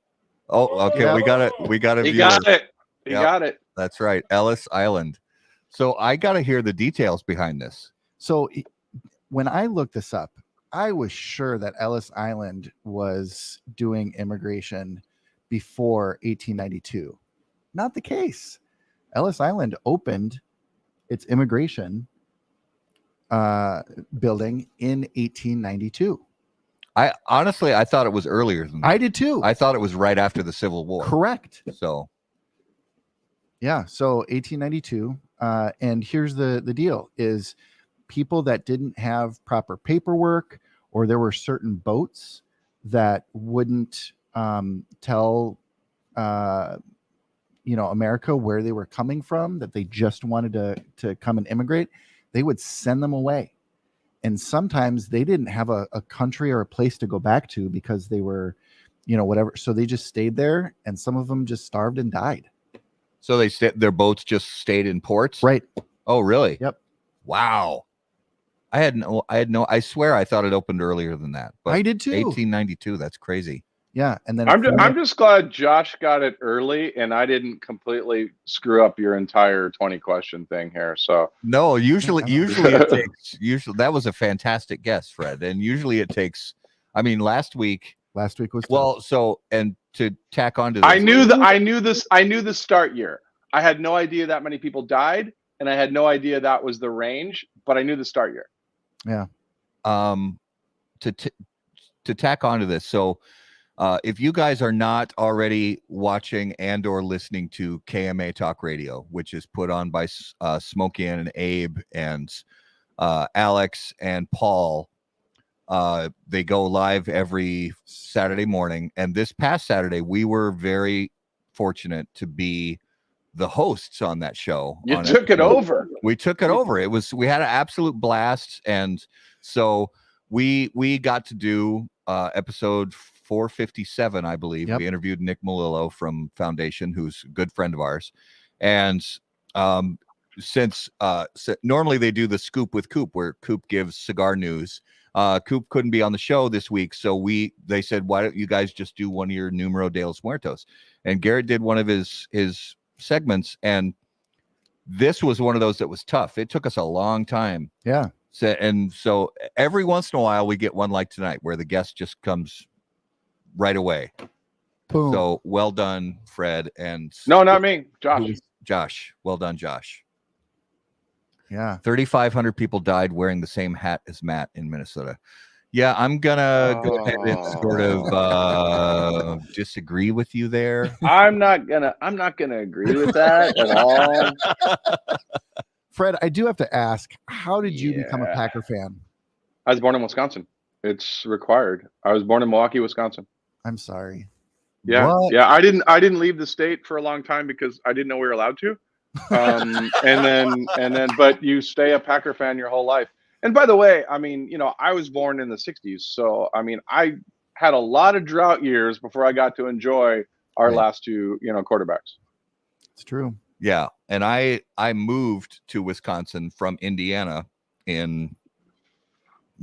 Oh, okay. Yeah. We got a He viewer. got it. He Yep. got it. That's right. Ellis Island. So I got to hear the details behind this. So when I looked this up, I was sure that Ellis Island was doing immigration before 1892. Not the case. Ellis Island opened its immigration building in 1892. I thought it was earlier than that. I did too. I thought it was right after the Civil War. Correct. So Yeah. So 1892. And here's the deal is people that didn't have proper paperwork, or there were certain boats that wouldn't tell America where they were coming from, that they just wanted to come and immigrate, they would send them away. And sometimes they didn't have a country or a place to go back to because they were, whatever. So they just stayed there, and some of them just starved and died. So their boats just stayed in ports? Right. Oh, really? Yep. Wow. I swear I thought it opened earlier than that. But I did too. 1892. That's crazy. Yeah. And then I'm just glad Josh got it early and I didn't completely screw up your entire 20 question thing here. So No, usually it takes that was a fantastic guess, Fred. And usually it takes, last week was well, so, and to tack on to this, I knew the start year. I had no idea that many people died, and I had no idea that was the range, but I knew the start year. Yeah. To tack onto this, so if you guys are not already watching and or listening to KMA Talk Radio, which is put on by Smokey and Abe and Alex and Paul, they go live every Saturday morning. And this past Saturday, we were very fortunate to be the hosts on that show. You took it over. We took it over. We had an absolute blast. And so we got to do episode 457, I believe. Yep. We interviewed Nick Melillo from Foundation, who's a good friend of ours. And since normally they do the scoop with Coop, where Coop gives cigar news. Coop couldn't be on the show this week, so they said, why don't you guys just do one of your Numero de los Muertos? And Garrett did one of his segments, and this was one of those that was tough. It took us a long time. Yeah. So every once in a while we get one like tonight where the guest just comes right away. Boom. So well done, Fred. And No, not me. Josh. Josh. Well done, Josh. Yeah. 3,500 people died wearing the same hat as Matt in Minnesota. Yeah, I'm gonna go ahead and sort of disagree with you there. I'm not gonna agree with that at all. Fred, I do have to ask, how did you become a Packer fan? I was born in Wisconsin. It's required. I was born in Milwaukee, Wisconsin. I'm sorry. Yeah. What? Yeah. I didn't leave the state for a long time because I didn't know we were allowed to. But you stay a Packer fan your whole life. And by the way, I mean, I was born in the 60s. So, I mean, I had a lot of drought years before I got to enjoy our last two, quarterbacks. It's true. Yeah. And I moved to Wisconsin from Indiana in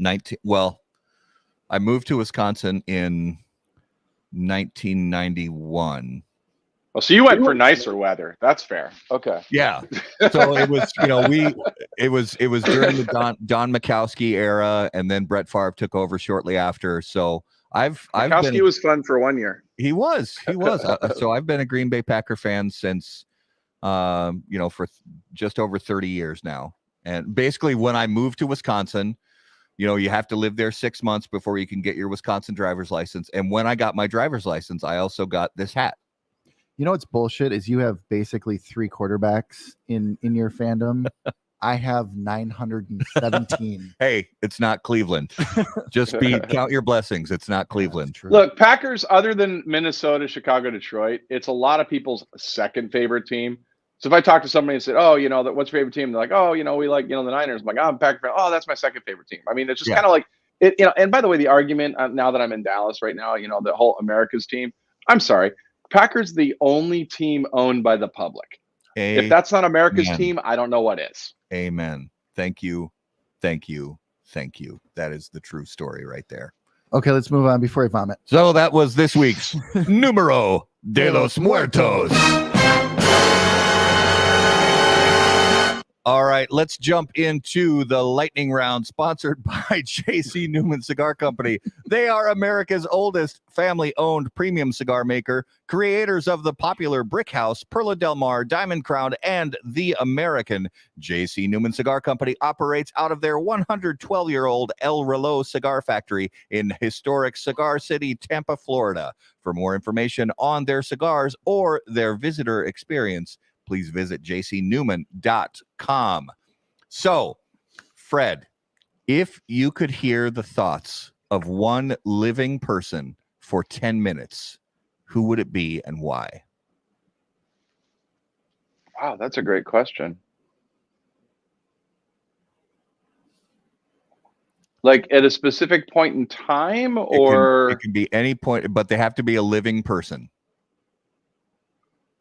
I moved to Wisconsin in 1991. Oh, so you went for nicer weather. That's fair. Okay. Yeah. So it was, it was during the Don Makowski era, and then Brett Favre took over shortly after. So Makowski was fun for 1 year. He was. So I've been a Green Bay Packer fan since, for just over 30 years now. And basically, when I moved to Wisconsin, you have to live there 6 months before you can get your Wisconsin driver's license. And when I got my driver's license, I also got this hat. What's bullshit is you have basically 3 quarterbacks in your fandom. I have 917. Hey, it's not Cleveland. Just count your blessings. It's not Cleveland. Yeah, look, Packers, other than Minnesota, Chicago, Detroit, it's a lot of people's second favorite team. So if I talk to somebody and said, "Oh, what's your favorite team?" They're like, "Oh, we like, the Niners." I'm like, "Oh, I'm a Packer fan." "Oh, that's my second favorite team." I mean, it's just kind of like it, And by the way, the argument now that I'm in Dallas right now, the whole America's team. I'm sorry, Packers the only team owned by the public. If that's not America's team, I don't know what is. Amen. Thank you. Thank you. Thank you. That is the true story right there. Okay, let's move on before I vomit. So that was this week's Numero de los Muertos. All right, let's jump into the lightning round sponsored by J.C. Newman Cigar Company. They are America's oldest family-owned premium cigar maker, creators of the popular Brick House, Perla Del Mar, Diamond Crown, and The American. J.C. Newman Cigar Company operates out of their 112-year-old El Reloj cigar factory in historic Cigar City, Tampa, Florida. For more information on their cigars or their visitor experience, please visit jcnewman.com. So, Fred, if you could hear the thoughts of one living person for 10 minutes, who would it be and why? Wow, that's a great question. Like at a specific point in time, or it can be any point, but they have to be a living person.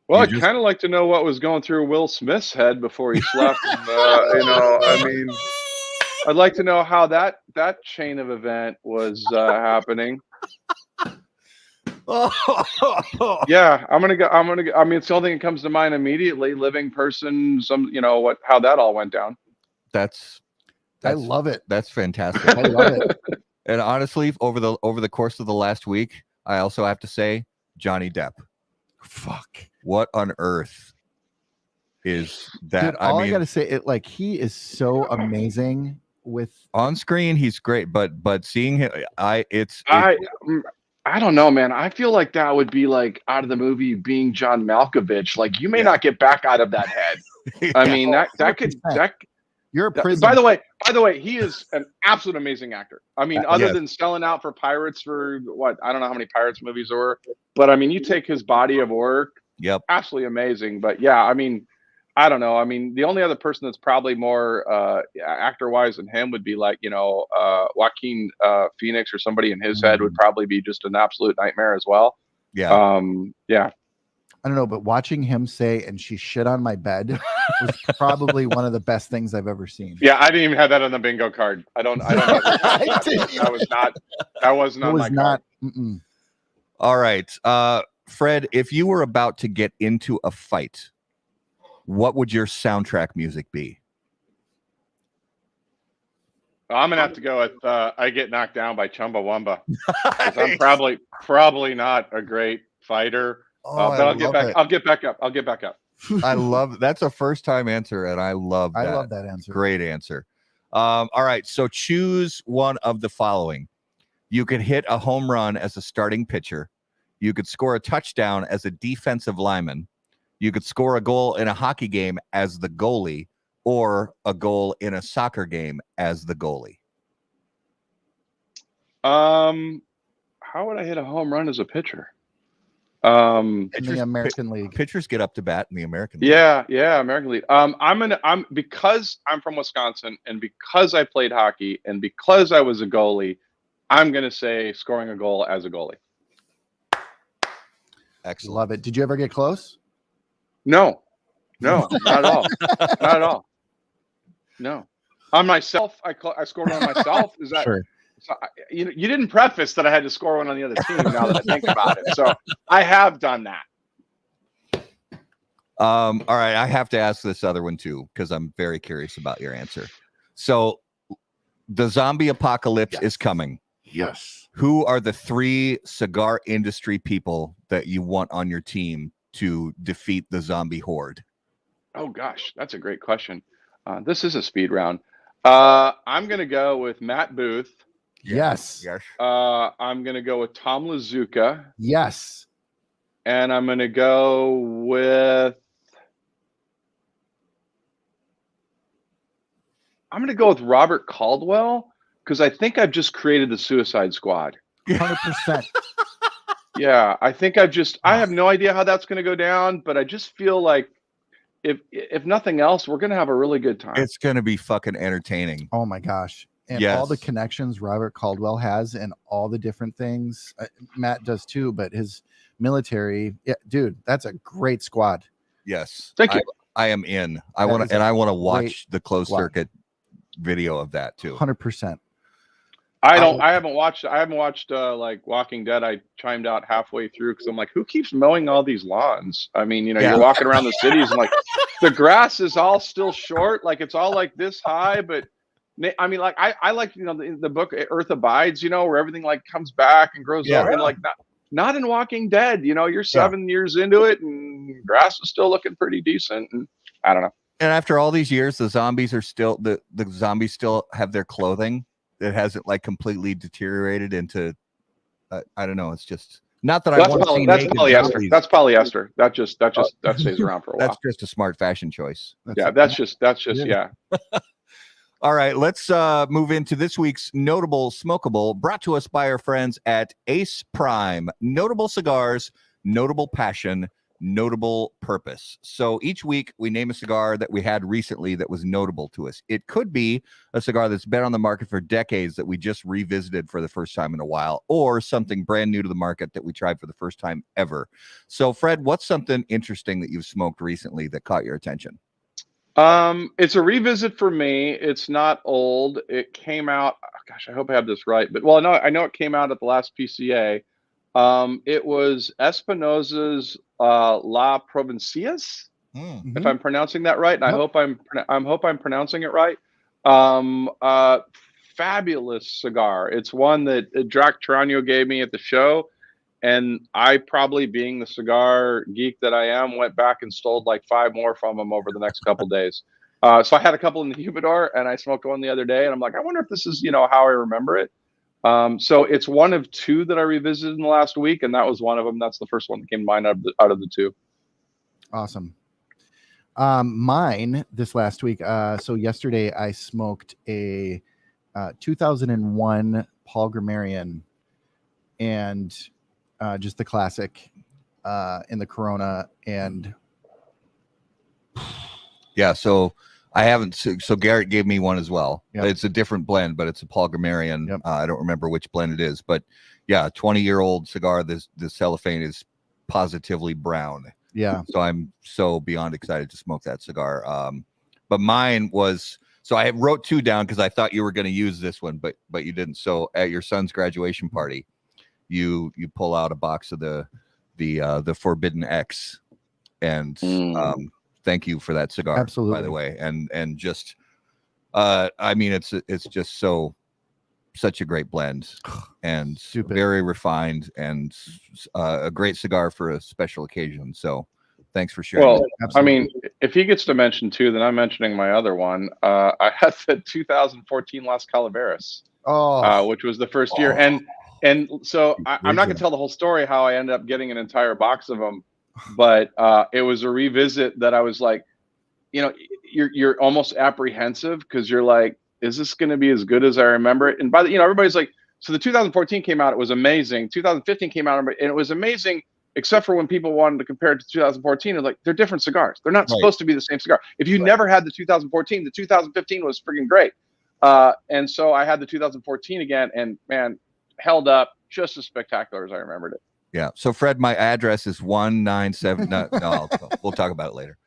Well, I'd kind of like to know what was going through Will Smith's head before he slept. And, I'd like to know how that chain of event was happening. Yeah, I'm gonna go. I mean, it's the only thing that comes to mind immediately. Living person, how that all went down. I love it. That's fantastic. I love it. And honestly, over the course of the last week, I also have to say Johnny Depp. Fuck. What on earth is that? Dude, I gotta say, he is so amazing with on screen. He's great, but seeing him, I don't know, man. I feel like that would be like out of the movie Being John Malkovich. Like you may not get back out of that head. I mean, that could. You're a prison. By the way, he is an absolute amazing actor. I mean, other than selling out for Pirates for what? I don't know how many Pirates movies there were, but I mean, you take his body of work. Yep. Absolutely amazing. But yeah, I mean, I don't know. I mean, the only other person that's probably more actor-wise than him would be like, Joaquin Phoenix or somebody in his head would probably be just an absolute nightmare as well. Yeah. Yeah. I don't know, but watching him say, "and she shit on my bed," was probably one of the best things I've ever seen. Yeah, I didn't even have that on the bingo card. I don't that wasn't on my card. Mm-mm. All right. Fred, if you were about to get into a fight, what would your soundtrack music be? I'm gonna have to go with "I Get Knocked Down" by Chumbawamba, because I'm probably not a great fighter, but I'll get back. I'll get back up. I'll get back up. I love that's a first time answer, and I love that. I love that answer. Great answer. All right, so choose one of the following. You could hit a home run as a starting pitcher. You could score a touchdown as a defensive lineman. You could score a goal in a hockey game as the goalie, or a goal in a soccer game as the goalie. How would I hit a home run as a pitcher? In the American League. Pitchers get up to bat in the American League. Yeah, American League. I'm because I'm from Wisconsin, and because I played hockey, and because I was a goalie, I'm gonna say scoring a goal as a goalie. Excellent. Love it. Did you ever get close? No, not at all. Not at all. No. On myself, I scored on myself. Is that Sure. so? You didn't preface that I had to score one on the other team. Now that I think about it, so I have done that. All right, I have to ask this other one too, because I'm very curious about your answer. So, the zombie apocalypse is coming. Yes. Who are the 3 cigar industry people that you want on your team to defeat the zombie horde? Oh gosh, that's a great question. This is a speed round. I'm gonna go with Matt Booth. Yes. Yes. I'm gonna go with Tom Lazuka, Yes. and I'm gonna go with Robert Caldwell, because I think I've just created the Suicide Squad. 100%. Yeah, I think I have no idea how that's going to go down, but I just feel like if nothing else, we're going to have a really good time. It's going to be fucking entertaining. Oh my gosh. And all the connections Robert Caldwell has and all the different things Matt does too, but his military, dude, that's a great squad. Yes. Thank you. I am in. I want to watch the closed squad. circuit video of that too. 100%. I haven't watched like Walking Dead. I chimed out halfway through because I'm like, who keeps mowing all these lawns? I mean, you're walking around the cities and like the grass is all still short, like it's all like this high, but I mean, like I like the book Earth Abides, where everything like comes back and grows up, and like not in Walking Dead. You're 7 years into it and grass is still looking pretty decent, and I don't know. And after all these years, the zombies are still the zombies still have their clothing that hasn't like completely deteriorated into I don't know. It's just not that I want to see. That's polyester. That's polyester. That stays around for a while. That's just a smart fashion choice. That's just yeah. All right, let's move into this week's Notable Smokable, brought to us by our friends at Ace Prime. Notable cigars, notable passion, notable purpose. So each week we name a cigar that we had recently that was notable to us. It could be a cigar that's been on the market for decades that we just revisited for the first time in a while, or something brand new to the market that we tried for the first time ever. So Fred, what's something interesting that you've smoked recently that caught your attention? It's a revisit for me. It's not old. It came out, gosh, I hope I have this right, but no, I know it came out at the last PCA. It was Espinosa's La Provincias, if I'm pronouncing that right, and I hope I'm pronouncing it right. Fabulous cigar. It's one that Drac Trano gave me at the show, and I, probably being the cigar geek that I am, went back and stole like 5 more from him over the next couple days. So I had a couple in the humidor, and I smoked one the other day, and I'm like, I wonder if this is how I remember it. So it's one of 2 that I revisited in the last week, and that was one of them. That's the first one that came to mind out of the 2. Awesome. Mine this last week. So yesterday I smoked a 2001 Paul Grammarian, and just the classic in the Corona. And yeah, so I haven't. So Garrett gave me one as well. Yep. It's a different blend, but it's a Paul Grammarian. Yep. I don't remember which blend it is, but yeah, 20-year-old cigar. The cellophane is positively brown. Yeah. So I'm so beyond excited to smoke that cigar. But mine was, so I wrote 2 down because I thought you were going to use this one, but you didn't. So at your son's graduation party, you pull out a box of the Forbidden X, and thank you for that cigar. Absolutely. By the way, and just, I mean, it's just such a great blend and very refined and a great cigar for a special occasion. So thanks for sharing. Well, I mean, if he gets to mention two, then I'm mentioning my other one. I had the 2014 Las Calaveras, which was the first year. And so I'm not going to tell the whole story how I ended up getting an entire box of them, but it was a revisit that I was like, you know, you're almost apprehensive because you're like, is this going to be as good as I remember it? And by the, you know, everybody's like, so the 2014 came out, it was amazing. 2015 came out, and it was amazing, except for when people wanted to compare it to 2014. It's like, they're different cigars. They're not supposed to be the same cigar. If you never had the 2014, the 2015 was freaking great. And so I had the 2014 again, and man, held up just as spectacular as I remembered it. Yeah. So Fred, my address is 197. No, we'll talk about it later.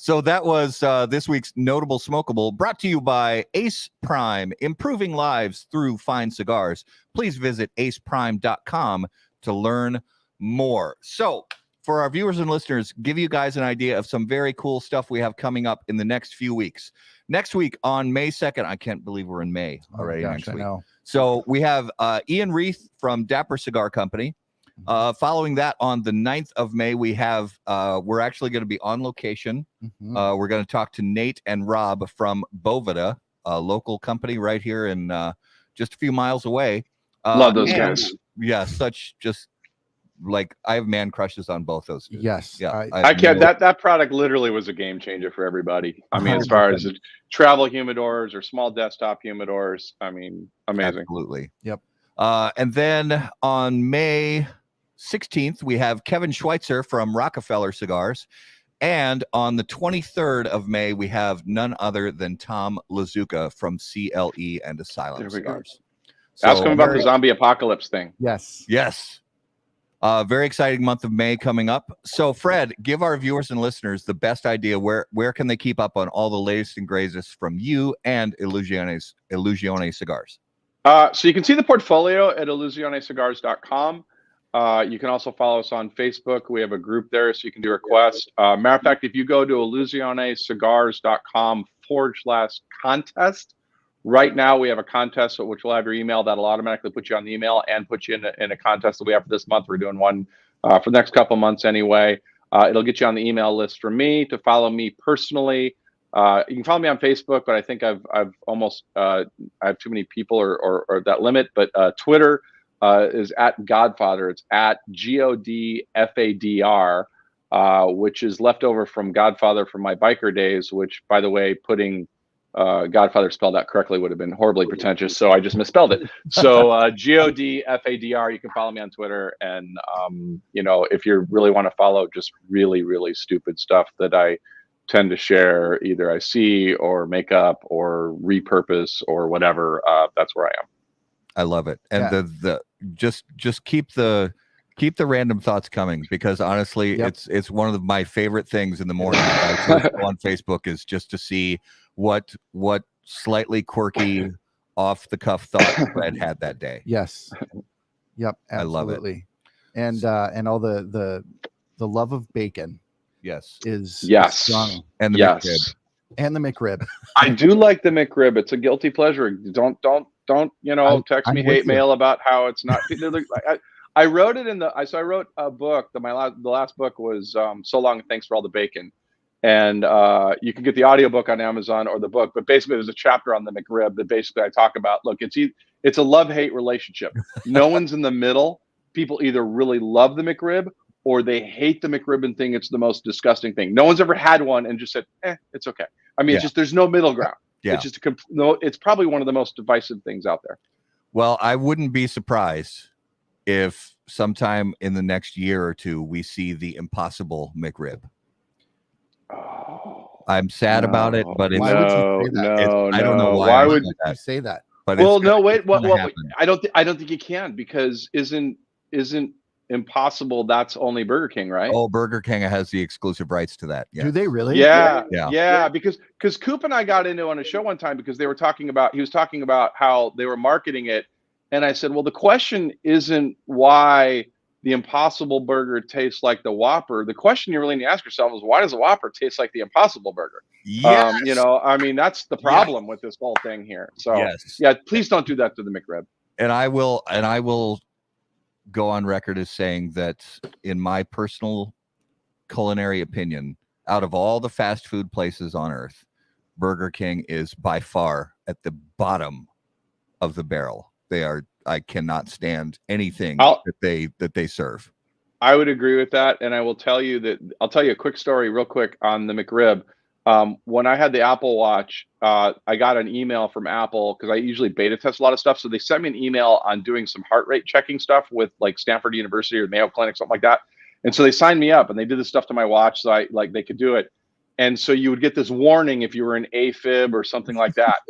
So that was this week's Notable Smokable, brought to you by Ace Prime, improving lives through fine cigars. Please visit aceprime.com to learn more. So for our viewers and listeners, give you guys an idea of some very cool stuff we have coming up in the next few weeks. Next week on May 2nd, I can't believe we're in May already. Gosh, next week. I know. So we have Ian Reith from Dapper Cigar Company. Following that, on the 9th of May, we have we're actually going to be on location. We're going to talk to Nate and Rob from Boveda, a local company right here in just a few miles away. Love those guys. Yeah, such just like I have man crushes on both those dudes. Yes. Yeah, I can't. That product literally was a game changer for everybody. I mean, as far as travel humidors or small desktop humidors, I mean, amazing. Absolutely. Yep. And then on May 16th, we have Kevin Schweitzer from Rockefeller Cigars. And on the 23rd of May, we have none other than Tom Lazuka from CLE and Asylum Cigars. So, ask him about the zombie apocalypse thing. Yes. Yes. Very exciting month of May coming up. So, Fred, give our viewers and listeners the best idea where can they keep up on all the latest and greatest from you and Illusione Cigars. So you can see the portfolio at illusioncigars.com. You can also follow us on Facebook. We have a group there, so you can do requests. Matter of fact, if you go to illusioncigars.com/contest, right now we have a contest which will have your email. That'll automatically put you on the email and put you in a contest that we have for this month. We're doing one for the next couple months anyway. It'll get you on the email list for me to follow me personally. You can follow me on Facebook, but I think I've almost I have too many people or that limit. But Twitter is at Godfather. It's at GODFADR, which is leftover from Godfather from my biker days. Which, by the way, putting Godfather spelled out correctly would have been horribly pretentious, so I just misspelled it. So GODFADR. You can follow me on Twitter, and you know, if you really want to follow just really, really stupid stuff that I tend to share, either I see or make up or repurpose or whatever, that's where I am. I love it. And the just keep the random thoughts coming, because honestly, it's one of my favorite things in the morning on Facebook is just to see what slightly quirky off the cuff thought Fred had that day. Yes. Yep. Absolutely. I love it. And all the love of bacon. Yes. Is strong. And the McRib. And the McRib. I do like the McRib. It's a guilty pleasure. Don't you know, text me hate mail about how it's not. I wrote it in I wrote a book. The last book was So Long, Thanks for All the Bacon. And you can get the audiobook on Amazon or the book, but basically there's a chapter on the McRib that basically I talk about, look, it's a love-hate relationship. No one's in the middle. People either really love the McRib or they hate the McRib thing. It's the most disgusting thing. No one's ever had one and just said, it's okay. I mean, it's just, there's no middle ground. Yeah. It's just it's probably one of the most divisive things out there. Well, I wouldn't be surprised if sometime in the next year or two we see the Impossible McRib. Oh, I'm sad about it, but why would you say that? I don't know why would you say that. But well, no, wait. What? I don't think you can, because isn't Impossible? That's only Burger King, right? Oh, Burger King has the exclusive rights to that. Yes. Do they really? Yeah. Because Coop and I got into on a show one time because he was talking about how they were marketing it, and I said, well, the question isn't why the Impossible Burger tastes like the Whopper, the question you really need to ask yourself is, why does the Whopper taste like the Impossible Burger? Yes. You know, I mean, that's the problem with this whole thing here. So Yes. yeah, please don't do that to the McRib. And I will go on record as saying that, in my personal culinary opinion, out of all the fast food places on earth, Burger King is by far at the bottom of the barrel. I cannot stand anything that they serve. I would agree with that, and I will tell you I'll tell you a quick story real quick on the McRib. When I had the Apple Watch, I got an email from Apple because I usually beta test a lot of stuff. So they sent me an email on doing some heart rate checking stuff with like Stanford University or Mayo Clinic, something like that. And so they signed me up and they did this stuff to my watch so they could do it. And so you would get this warning if you were an AFib or something like that.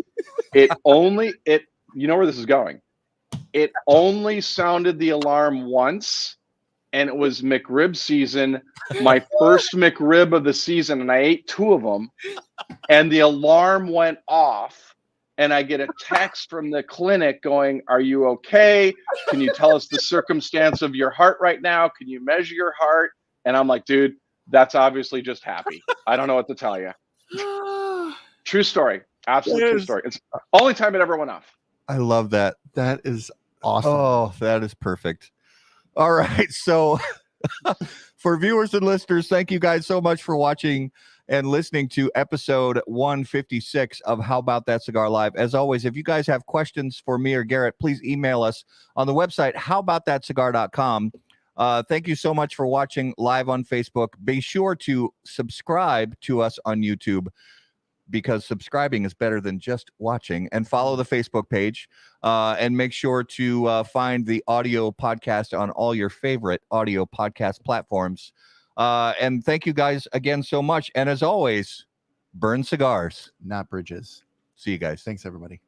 You know where this is going. It only sounded the alarm once, and it was McRib season, my first McRib of the season, and I ate 2 of them, and the alarm went off, and I get a text from the clinic going, "Are you okay? Can you tell us the circumstance of your heart right now? Can you measure your heart?" And I'm like, dude, that's obviously just happy. I don't know what to tell you. True story. Absolute true story. It's the only time it ever went off. I love that. That is awesome. Oh, that is perfect. All right. So for viewers and listeners, thank you guys so much for watching and listening to episode 156 of How About That Cigar Live. As always, if you guys have questions for me or Garrett, please email us on the website, howaboutthatcigar.com. Thank you so much for watching live on Facebook. Be sure to subscribe to us on YouTube, because subscribing is better than just watching, and follow the Facebook page, and make sure to find the audio podcast on all your favorite audio podcast platforms. And thank you guys again so much. And as always, burn cigars, Not bridges. See you guys. Thanks, everybody.